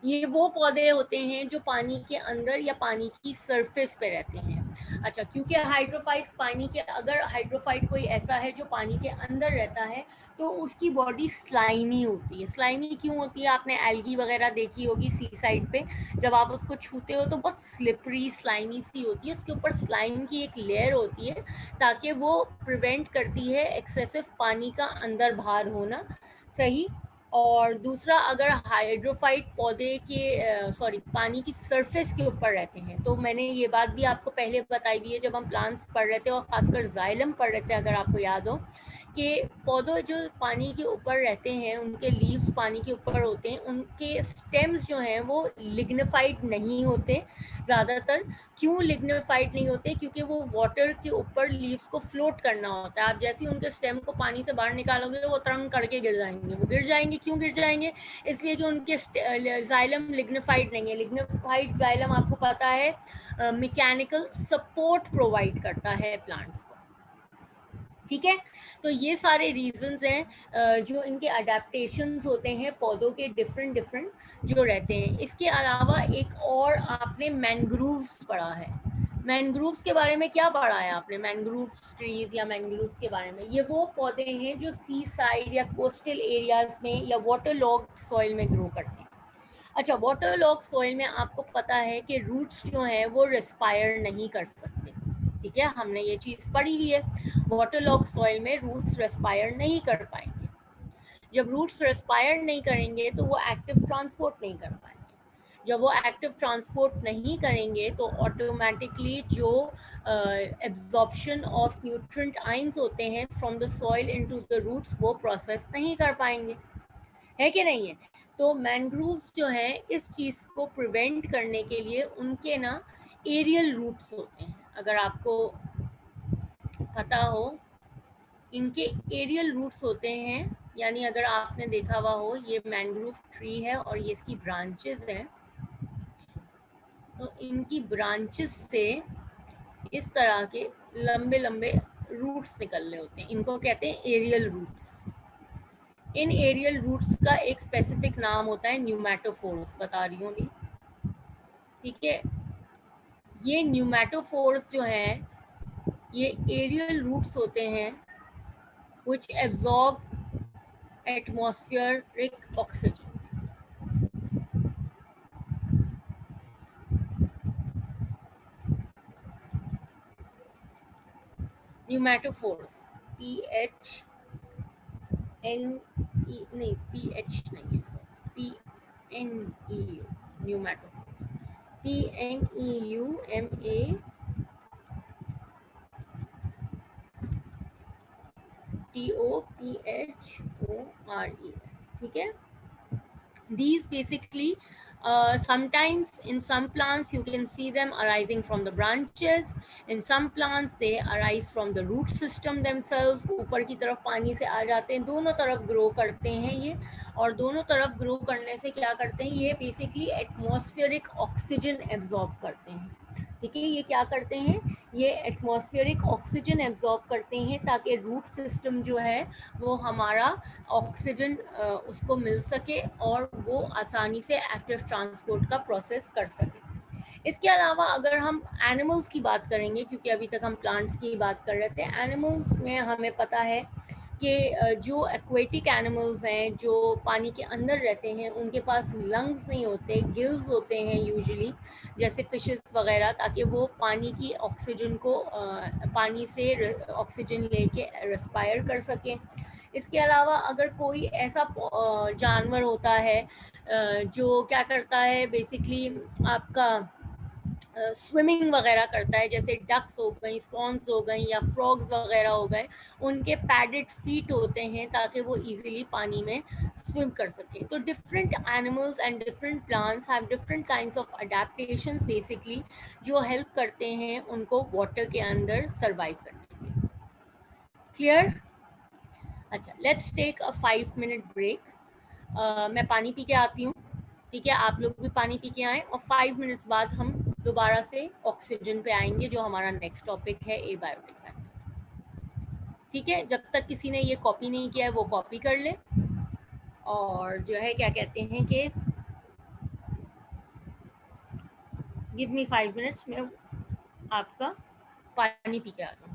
ये वो पौधे होते हैं जो पानी के अंदर या पानी की सरफेस पे रहते हैं। अच्छा, क्योंकि हाइड्रोफाइट्स पानी के, अगर हाइड्रोफाइट कोई ऐसा है जो पानी के अंदर रहता है तो उसकी बॉडी स्लाइमी होती है। स्लाइमी क्यों होती है, आपने एल्गी वगैरह देखी होगी सी साइड पे, जब आप उसको छूते हो तो बहुत स्लिपरी स्लाइमी सी होती है, उसके ऊपर स्लाइम की एक लेयर होती है ताकि वो प्रिवेंट करती है एक्सेसिव पानी का अंदर बाहर होना, सही। और दूसरा, अगर हाइड्रोफाइट पौधे के सॉरी पानी की सरफेस के ऊपर रहते हैं, तो मैंने ये बात भी आपको पहले बताई हुई है जब हम प्लांट्स पढ़ रहे थे, और खासकर जाइलम पढ़ रहे थे, अगर आपको याद हो, कि पौधे जो पानी के ऊपर रहते हैं, उनके लीव्स पानी के ऊपर होते हैं, उनके स्टेम्स जो हैं वो लिग्निफाइड नहीं होते ज़्यादातर। क्यों लिग्निफाइड नहीं होते, क्योंकि वो वाटर के ऊपर लीव्स को फ्लोट करना होता है। आप जैसे ही उनके स्टेम को पानी से बाहर निकालोगे वो तरंग करके गिर जाएंगे, वो गिर जाएंगे, क्यों गिर जाएंगे, इसलिए कि उनके जाइलम लिग्निफाइड नहीं है। लिग्निफाइड जाइलम आपको पता है मैकेनिकल सपोर्ट प्रोवाइड करता है प्लांट्स को, ठीक है। तो ये सारे रीजंस हैं जो इनके अडेप्टेशंस होते हैं पौधों के, डिफरेंट डिफरेंट जो रहते हैं। इसके अलावा एक और आपने मैंग्रोव्स पढ़ा है, मैंग्रोव्स के बारे में क्या पढ़ा है आपने, मैंग्रोव ट्रीज या मैंग्रोव्स के बारे में? ये वो पौधे हैं जो सी साइड या कोस्टल एरियाज में या वाटर लॉग्ड सॉइल में ग्रो करते हैं। अच्छा, वाटर लॉग सॉइल में आपको पता है कि रूट्स जो हैं वो रेस्पायर नहीं कर सकते, ठीक है, हमने ये चीज़ पढ़ी हुई है। वाटर लॉग सॉइल में रूट्स रेस्पायर नहीं कर पाएंगे। जब रूट्स रेस्पायर नहीं करेंगे तो वो एक्टिव ट्रांसपोर्ट नहीं कर पाएंगे। जब वो एक्टिव ट्रांसपोर्ट नहीं करेंगे तो ऑटोमेटिकली जो एब्जॉर्प्शन ऑफ न्यूट्रिएंट आयंस होते हैं from the soil into the roots, वो प्रोसेस नहीं कर पाएंगे, है कि नहीं है। तो मैंग्रोव्स जो हैं इस चीज़ को प्रिवेंट करने के लिए उनके ना एरियल रूट्स होते हैं, अगर आपको पता हो, इनके एरियल रूट्स होते हैं यानी अगर आपने देखा हुआ हो, ये मैंग्रोव ट्री है और ये इसकी ब्रांचेस हैं, तो इनकी ब्रांचेस से इस तरह के लंबे लंबे रूट्स निकल रहे होते हैं, इनको कहते हैं एरियल रूट्स। इन एरियल रूट्स का एक स्पेसिफिक नाम होता है न्यूमैटोफोर्स, बता रही हूँ अभी, ठीक है। ये न्यूमैटोफोर्स जो हैं, ये एरियल रूट्स होते हैं which absorb atmospheric oxygen. Pneumatophores, PH N E नहीं, PH नहीं है, PNEU, pneumatophores, PNEUMATOPHORES, ठीक है। These basically, sometimes in some plants you can see them arising from the branches, in some plants they arise from the root system themselves, ऊपर की तरफ पानी से आ जाते हैं, दोनों तरफ ग्रो करते हैं ये, और दोनों तरफ ग्रो करने से क्या करते हैं, ये बेसिकली एटमॉस्फेरिक ऑक्सीजन एब्जॉर्ब करते हैं, ठीक है। ये क्या करते हैं, ये एटमॉस्फेरिक ऑक्सीजन एब्जॉर्ब करते हैं ताकि रूट सिस्टम जो है वो हमारा ऑक्सीजन उसको मिल सके और वो आसानी से एक्टिव ट्रांसपोर्ट का प्रोसेस कर सके। इसके अलावा अगर हम एनिमल्स की बात करेंगे, क्योंकि अभी तक हम प्लांट्स की बात कर रहे थे, एनिमल्स में हमें पता है कि जो एक्वेटिक एनिमल्स हैं, जो पानी के अंदर रहते हैं, उनके पास लंग्स नहीं होते, गिल्स होते हैं यूजुअली, जैसे फिशेस वगैरह, ताकि वो पानी की ऑक्सीजन को पानी से ऑक्सीजन लेके रेस्पायर कर सकें। इसके अलावा अगर कोई ऐसा जानवर होता है जो क्या करता है, बेसिकली आपका स्विमिंग वगैरह करता है, जैसे डक्स हो गई, स्वॉन्स हो गई या फ्रॉग्स वगैरह हो गए, उनके पैडेड फीट होते हैं ताकि वो इजीली पानी में स्विम कर सके। तो different animals and different plants have different kinds of adaptations basically, जो हेल्प करते हैं उनको वाटर के अंदर सर्वाइव करने में। क्लियर? अच्छा, let's take a 5 minute break. मैं पानी पी के आती हूँ, ठीक है। आप लोग भी पानी पी के आएँ, और 5 मिनट्स बाद हम दोबारा से ऑक्सीजन पे आएंगे, जो हमारा नेक्स्ट टॉपिक है एबायोटिक फैक्टर्स, ठीक है। जब तक किसी ने ये कॉपी नहीं किया है वो कॉपी कर ले, और जो है क्या कहते हैं कि गिव मी 5 मिनट्स, मैं आपका पानी पी के आ रहा हूँ।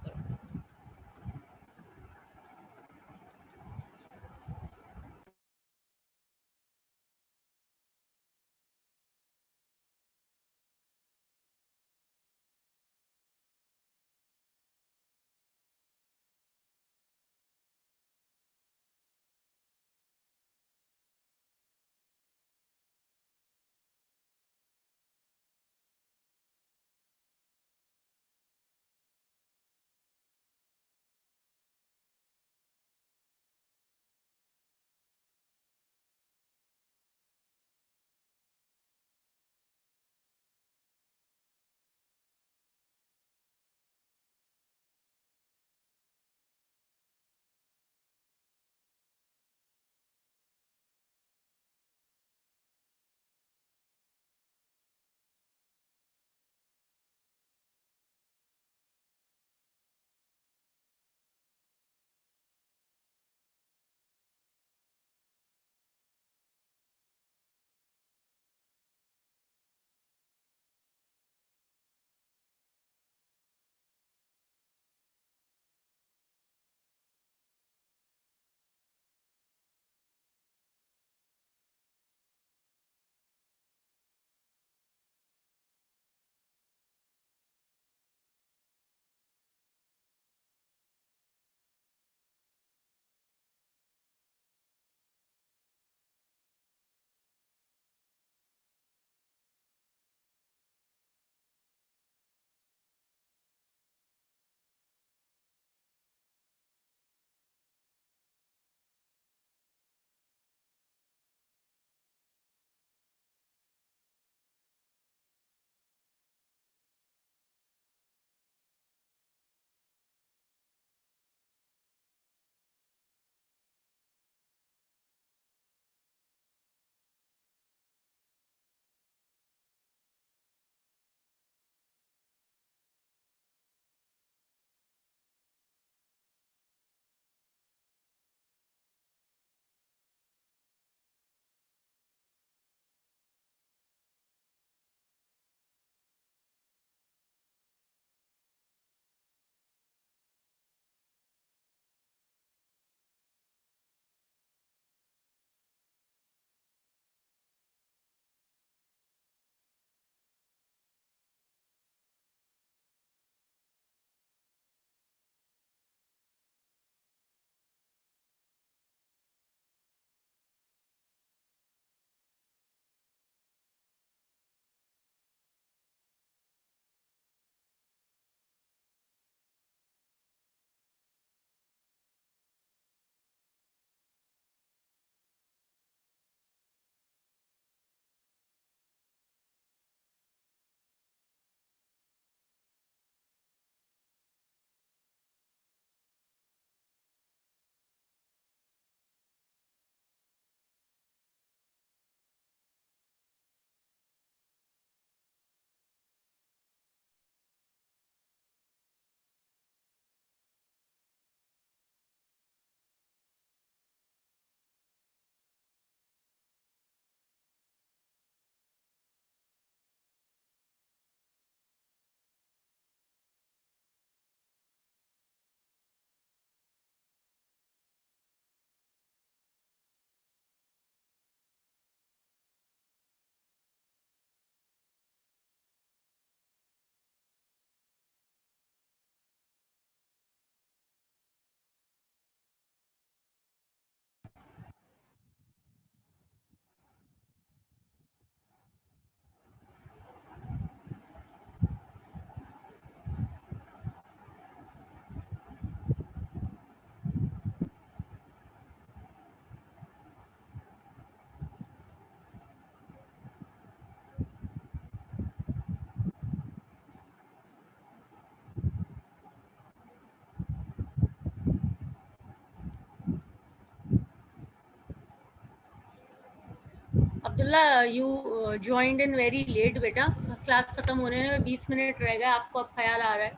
Abdullah, you joined in very late बेटा, क्लास खत्म होने में 20 मिनट रह गए, आपको अब ख्याल आ रहा है?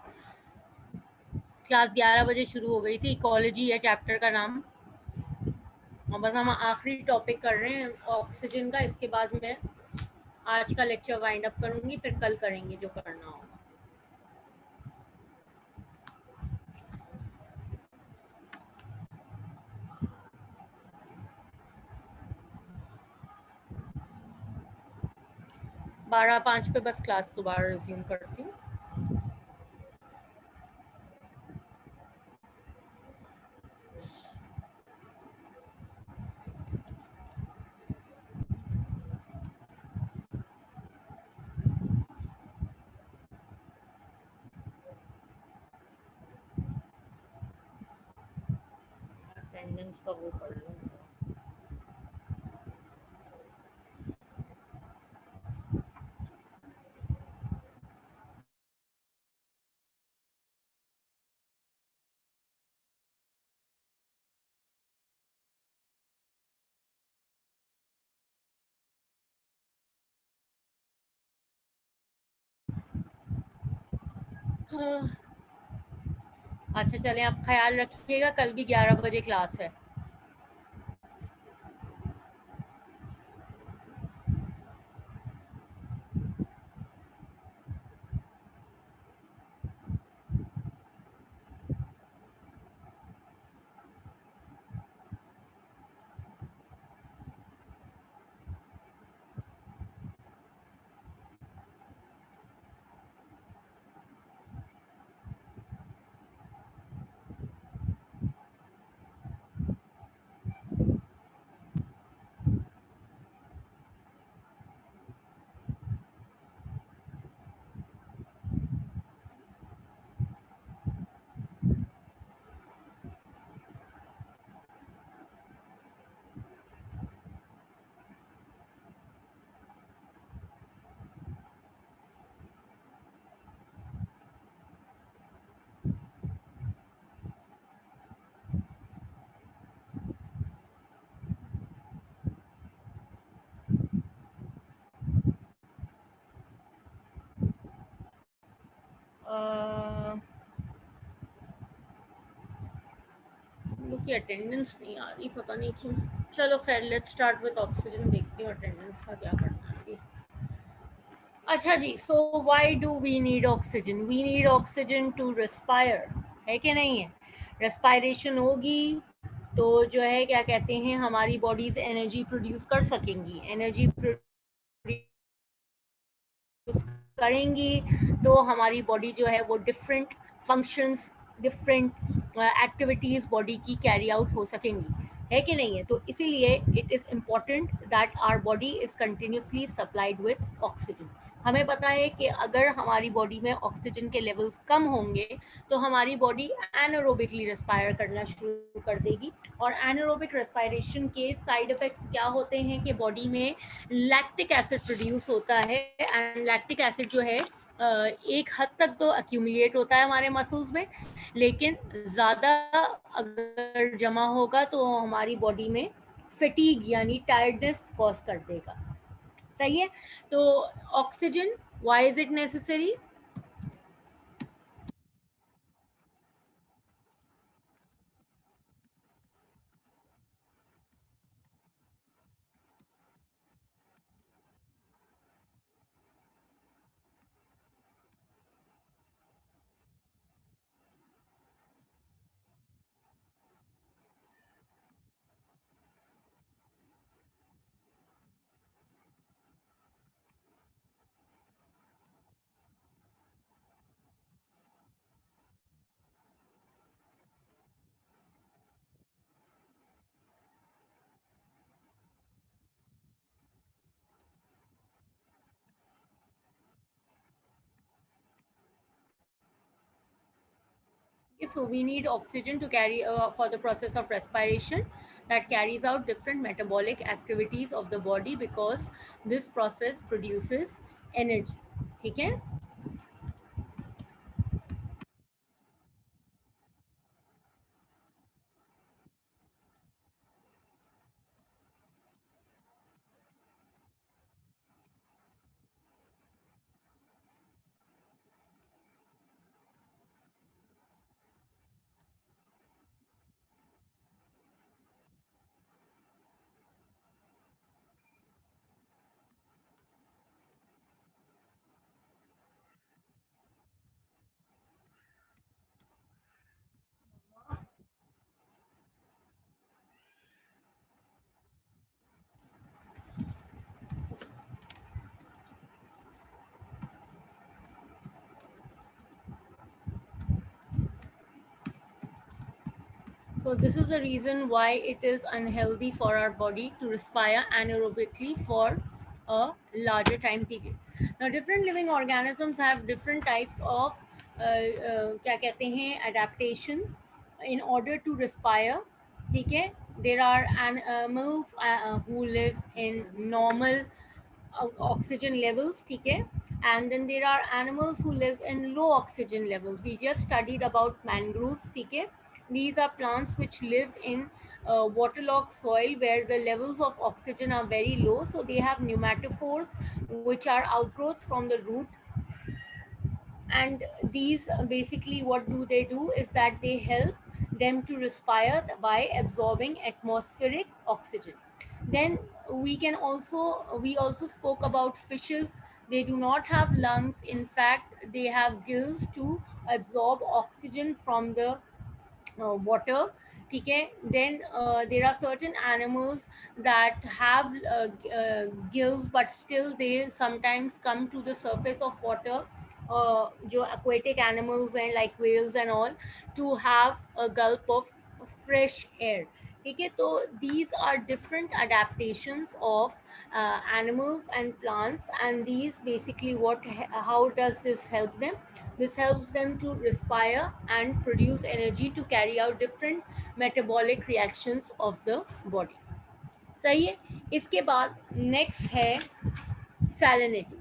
क्लास 11 बजे शुरू हो गई थी, इकोलॉजी है चैप्टर का नाम, और बस हम आखिरी टॉपिक कर रहे हैं ऑक्सीजन का। इसके बाद मैं आज का लेक्चर वाइंड अप करूंगी, फिर कल करेंगे जो करना होगा। बारह पाँच पे बस क्लास दोबारा रिज्यूम करती हूँ। अटेंडेंस का वो कर लूँ। हाँ। अच्छा चलें, आप ख्याल रखिएगा, कल भी 11 बजे क्लास है। लोग की अटेंडेंस नहीं आ रही, पता नहीं क्यों। चलो खैर, लेट्स स्टार्ट विद ऑक्सीजन, देखती हूँ अटेंडेंस का क्या करना है अभी। अच्छा जी, so why do we need oxygen? We need oxygen to respire, है कि नहीं है? रेस्पायरेशन होगी तो जो है क्या कहते हैं, हमारी बॉडीज एनर्जी प्रोड्यूस कर सकेंगी। एनर्जी प्रोड्यूस करेंगी तो हमारी बॉडी जो है वो different functions, different activities body की कैरी आउट हो सकेंगी, है कि नहीं है? तो इसीलिए it is important that our body is continuously supplied with oxygen. हमें पता है कि अगर हमारी बॉडी में ऑक्सीजन के लेवल्स कम होंगे तो हमारी बॉडी एनारोबिकली रेस्पायर करना शुरू कर देगी, और एनारोबिक रेस्पायरेशन के साइड इफ़ेक्ट्स क्या होते हैं कि बॉडी में लैक्टिक एसिड प्रोड्यूस होता है, एंड लैक्टिक एसिड जो है एक हद तक तो अक्यूमुलेट होता है हमारे मसल्स में, लेकिन ज़्यादा अगर जमा होगा तो हमारी बॉडी में फटीग यानी टायर्डनेस कॉज कर देगा। सही है? तो oxygen, why is it necessary? So we need oxygen to carry for the process of respiration that carries out different metabolic activities of the body, because this process produces energy. ठीक है? So this is the reason why it is unhealthy for our body to respire anaerobically for a larger time period. Now, different living organisms have different types of क्या कहते हैं adaptations in order to respire. ठीक है, there are animals who live in normal oxygen levels, ठीक है, and then there are animals who live in low oxygen levels. We just studied about mangroves, ठीक है. These are plants which live in waterlogged soil where the levels of oxygen are very low, so they have pneumatophores which are outgrowths from the root, and these basically what do they do is that they help them to respire by absorbing atmospheric oxygen. Then we also spoke about fishes. They do not have lungs. In fact, they have gills to absorb oxygen from the water. ठीक है. Then there are certain animals that have gills, but still they sometimes come to the surface of water, जो aquatic animals हैं like whales and all, to have a gulp of fresh air. ठीक है. तो these are different adaptations of animals and plants, and these basically how does this help them? This helps them to respire and produce energy to carry out different metabolic reactions of the body. सही है. इसके बाद next है salinity.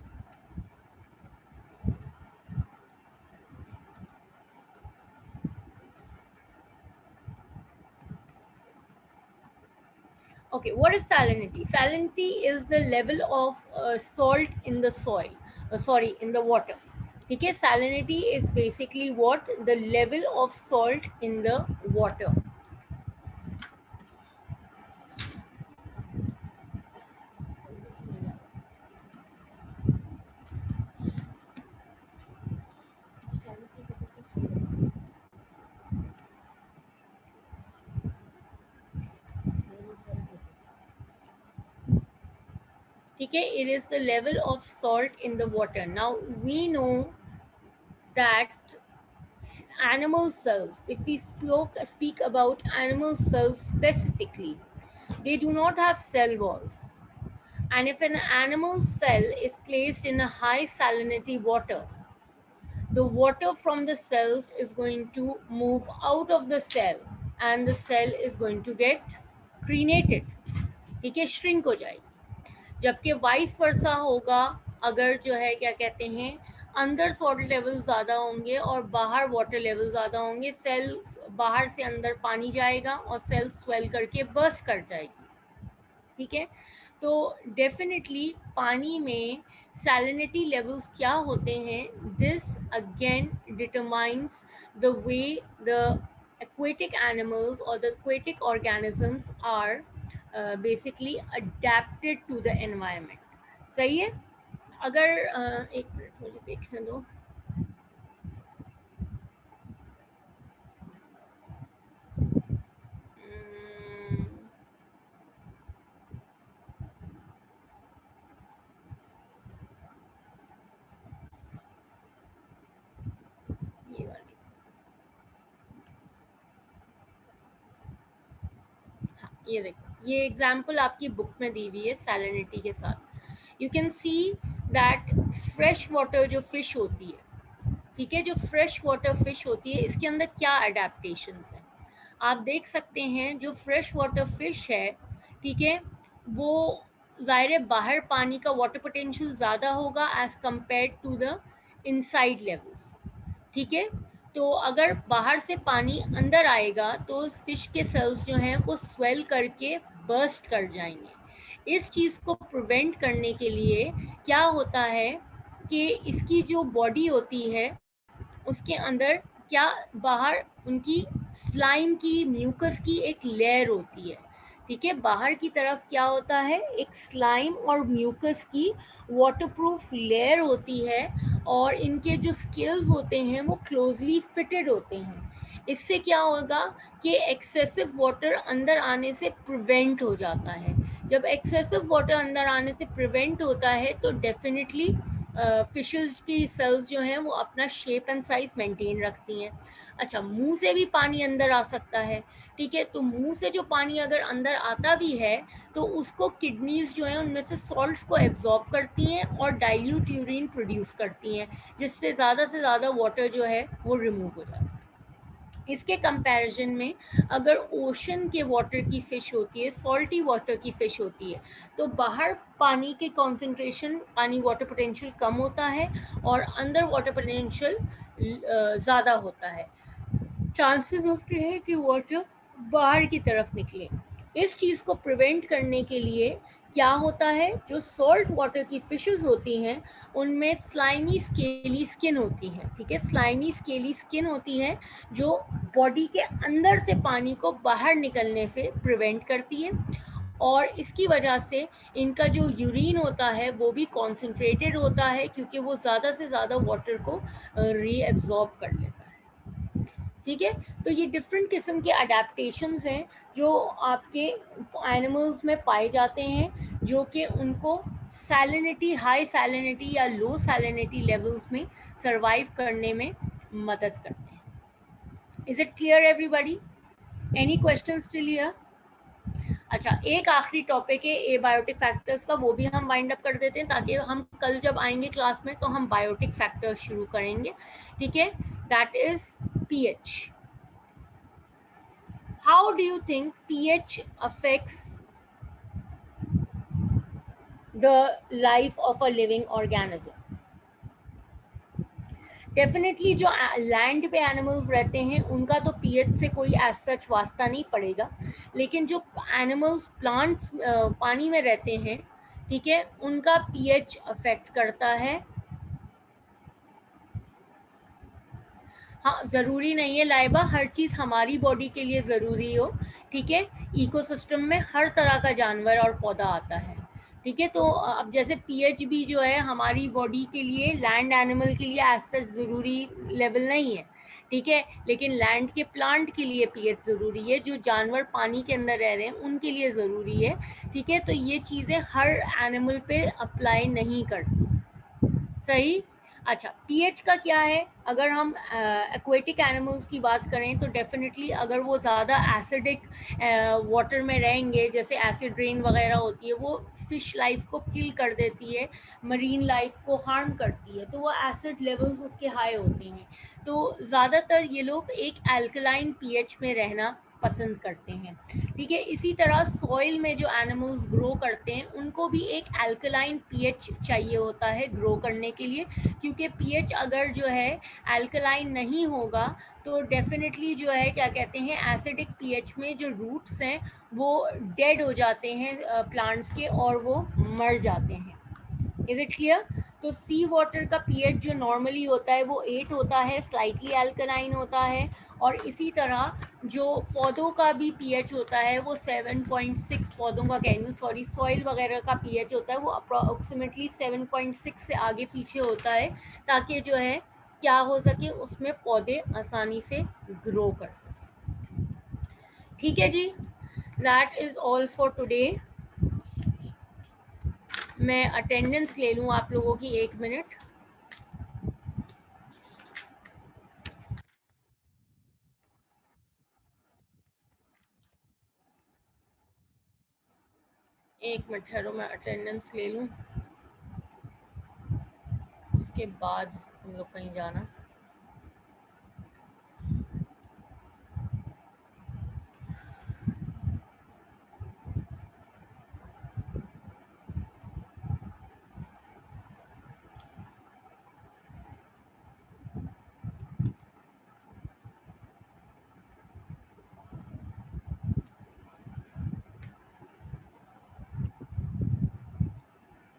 Okay, what is salinity? Salinity is the level of salt in the soil, in the water. Okay, salinity is basically what? The level of salt in the water. Okay, it is the level of salt in the water. Now we know that animal cells, if we speak about animal cells specifically, they do not have cell walls. And if an animal cell is placed in a high salinity water, the water from the cells is going to move out of the cell and the cell is going to get crenated. ठीक है, shrink हो जाएगी. जबकि vice versa होगा, अगर जो है क्या कहते हैं अंदर सॉल्ट लेवल ज़्यादा होंगे और बाहर वाटर लेवल ज़्यादा होंगे, सेल बाहर से अंदर पानी जाएगा और सेल स्वेल करके बर्स्ट कर जाएगी. ठीक है. तो डेफिनेटली पानी में सैलिनिटी लेवल्स क्या होते हैं, this again determines the way the aquatic animals or the aquatic organisms are basically adapted to the environment. सही है. अगर एक मिनट मुझे देखने दो. ये वाली, हाँ ये देखो, ये एग्जाम्पल आपकी बुक में दी हुई है सैलिनिटी के साथ. You can see that fresh water जो फिश होती है, ठीक है, जो फ्रेश वाटर फिश होती है, इसके अंदर क्या अडेप्टेशंस हैं आप देख सकते हैं. जो फ्रेश वाटर फिश है, ठीक है, वो ज़ाहिर है बाहर पानी का वाटर पोटेंशियल ज़्यादा होगा as compare to the inside levels. ठीक है. तो अगर बाहर से पानी अंदर आएगा तो फिश के सेल्स जो हैं वो स्वेल करके बर्स्ट कर जाएंगे. इस चीज़ को प्रिवेंट करने के लिए क्या होता है कि इसकी जो बॉडी होती है उसके अंदर क्या बाहर उनकी स्लाइम की, म्यूकस की एक लेयर होती है. ठीक है, बाहर की तरफ क्या होता है, एक स्लाइम और म्यूकस की वाटरप्रूफ लेयर होती है और इनके जो स्केल्स होते हैं वो क्लोजली फिटेड होते हैं. इससे क्या होगा कि एक्सेसिव वाटर अंदर आने से प्रिवेंट हो जाता है. जब एक्सेसिव वाटर अंदर आने से प्रिवेंट होता है तो डेफिनेटली फिशेस की सेल्स जो हैं वो अपना शेप एंड साइज मेंटेन रखती हैं। अच्छा, मुंह से भी पानी अंदर आ सकता है, ठीक है। तो मुंह से जो पानी अगर अंदर आता भी है तो उसको किडनीज जो हैं उनमें से सॉल्ट्स को एब्जॉर्ब करती हैं और डाइल्यूट यूरिन प्रोड्यूस करती हैं, जिससे ज़्यादा से ज़्यादा वाटर जो है वो रिमूव हो जाता है। इसके कंपैरिजन में अगर ओशन के वाटर की फ़िश होती है, सॉल्टी वाटर की फ़िश होती है, तो बाहर पानी के कॉन्सेंट्रेशन, पानी वाटर पोटेंशियल कम होता है और अंदर वाटर पोटेंशियल ज़्यादा होता है। चांसेस होते हैं कि वाटर बाहर की तरफ निकले। इस चीज़ को प्रिवेंट करने के लिए क्या होता है, जो सॉल्ट वाटर की फिशेस होती हैं उनमें स्लाइमी स्केली स्किन होती है, ठीक है। स्लाइमी स्केली स्किन होती है जो बॉडी के अंदर से पानी को बाहर निकलने से प्रिवेंट करती है, और इसकी वजह से इनका जो यूरिन होता है वो भी कॉन्सेंट्रेटेड होता है, क्योंकि वो ज़्यादा से ज़्यादा वाटर को रीएब्जॉर्ब कर लेता है, ठीक है। तो ये डिफरेंट किस्म के अडेप्टशंस हैं जो आपके एनिमल्स में पाए जाते हैं, जो कि उनको सैलिनिटी, हाई सैलिनिटी या लो सैलिनिटी लेवल्स में सरवाइव करने में मदद करते हैं। Is it clear everybody? Any questions till here? अच्छा, एक आखिरी टॉपिक है एबायोटिक फैक्टर्स का, वो भी हम वाइंड अप कर देते हैं ताकि हम कल जब आएंगे क्लास में तो हम बायोटिक फैक्टर्स शुरू करेंगे, ठीक है। That is pH. How do you think pH affects the life of a living organism? Definitely जो लैंड पे एनिमल्स रहते हैं उनका तो पीएच से कोई एज सच वास्ता नहीं पड़ेगा, लेकिन जो एनिमल्स प्लांट्स पानी में रहते हैं, ठीक है, उनका पीएच अफेक्ट करता है। हाँ, ज़रूरी नहीं है लाइबा हर चीज़ हमारी बॉडी के लिए ज़रूरी हो, ठीक है। इकोसिस्टम में हर तरह का जानवर और पौधा आता है, ठीक है। तो अब जैसे पीएच भी जो है हमारी बॉडी के लिए, लैंड एनिमल के लिए एज सच ज़रूरी लेवल नहीं है, ठीक है, लेकिन लैंड के प्लांट के लिए पीएच ज़रूरी है, जो जानवर पानी के अंदर रह रहे हैं उनके लिए ज़रूरी है, ठीक है। तो ये चीज़ें हर एनिमल पे अप्लाई नहीं करती, सही। अच्छा, पीएच का क्या है, अगर हम एक्वेटिक एनिमल्स की बात करें तो डेफिनेटली अगर वो ज़्यादा एसिडिक वाटर में रहेंगे, जैसे एसिड रेन वगैरह होती है, वो फिश लाइफ को किल कर देती है, मरीन लाइफ को हार्म करती है, तो वो एसिड लेवल्स उसके हाई होते हैं। तो ज़्यादातर ये लोग एक अल्कलाइन पीएच में रहना पसंद करते हैं, ठीक है। इसी तरह सॉइल में जो एनिमल्स ग्रो करते हैं उनको भी एक अल्कलाइन पीएच चाहिए होता है ग्रो करने के लिए, क्योंकि पीएच अगर जो है अल्कलाइन नहीं होगा तो डेफिनेटली जो है क्या कहते हैं, एसिडिक पीएच में जो रूट्स हैं वो डेड हो जाते हैं प्लांट्स के, और वो मर जाते हैं। Is it clear? तो सी वाटर का पीएच जो नॉर्मली होता है वो 8 होता है, स्लाइटली अल्कलाइन होता है, और इसी तरह जो पौधों का भी पीएच होता है वो 7.6, पौधों का कह रही हूँ सॉरी, सॉइल वगैरह का पीएच होता है वो अप्रोक्सीमेटली 7.6 से आगे पीछे होता है, ताकि जो है क्या हो सके, उसमें पौधे आसानी से ग्रो कर सकें, ठीक है जी। That is all for today. मैं अटेंडेंस ले लूँ आप लोगों की 1 मिनट। एक मिनट ठहरो, मैं अटेंडेंस ले लूँ, उसके बाद हम लोग कहीं जाना।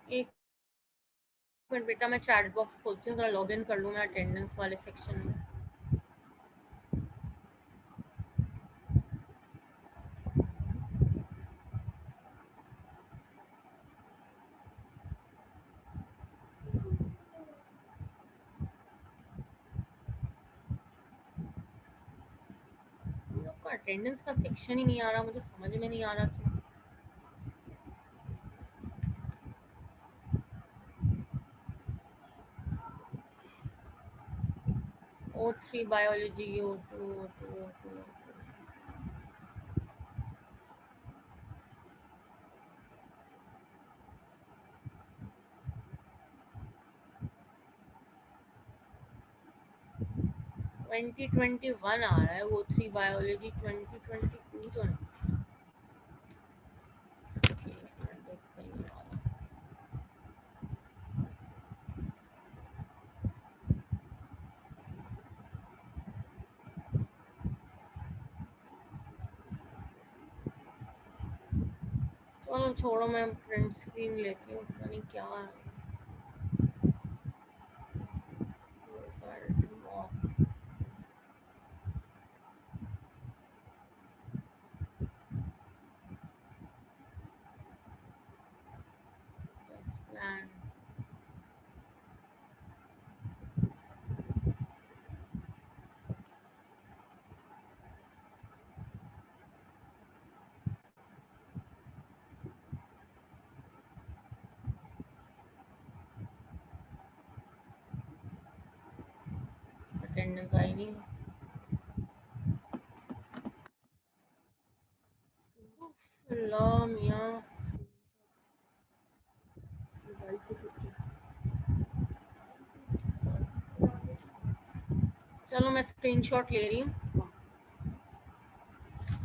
एक मिनट बेटा, मैं चैट बॉक्स खोलती हूँ, थोड़ा लॉग इन कर लूँ मैं अटेंडेंस वाले सेक्शन में। हम लोग का अटेंडेंस का सेक्शन ही नहीं आ रहा, मुझे समझ में नहीं आ रहा क्यों। O3 biology, O2, O2, O2, O2. Twenty 2021 आ रहा है O3 बायोलॉजी, 2022 तो नहीं। देखते हैं ये वाला। चलो छोड़ो, मैं प्रिंट स्क्रीन लेती हूँ, पता नहीं क्या है। प्लान अटेंडेंस आई नहीं। अल्लाह मियाँ, चलो मैं स्क्रीनशॉट ले रही हूँ।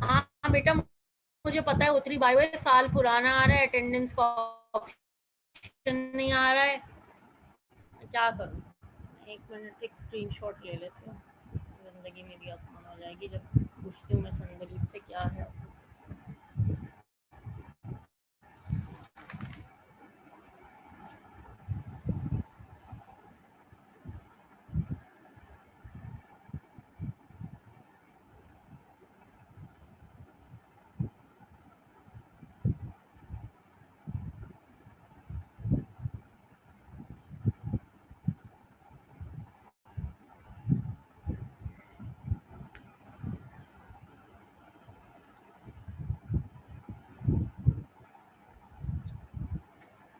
हाँ बेटा, मुझे पता है O3 बायो है, साल पुराना आ रहा है, अटेंडेंस का ऑप्शन नहीं आ रहा है, क्या करूँ? एक मिनट, एक स्क्रीनशॉट ले लेती हूँ, जिंदगी मेरी आसान हो जाएगी जब पूछती हूँ मैं संदलीप से क्या है।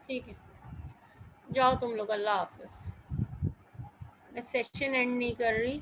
ठीक है, जाओ तुम लोग, अल्लाह हाफिज। मैं सेशन एंड नहीं कर रही।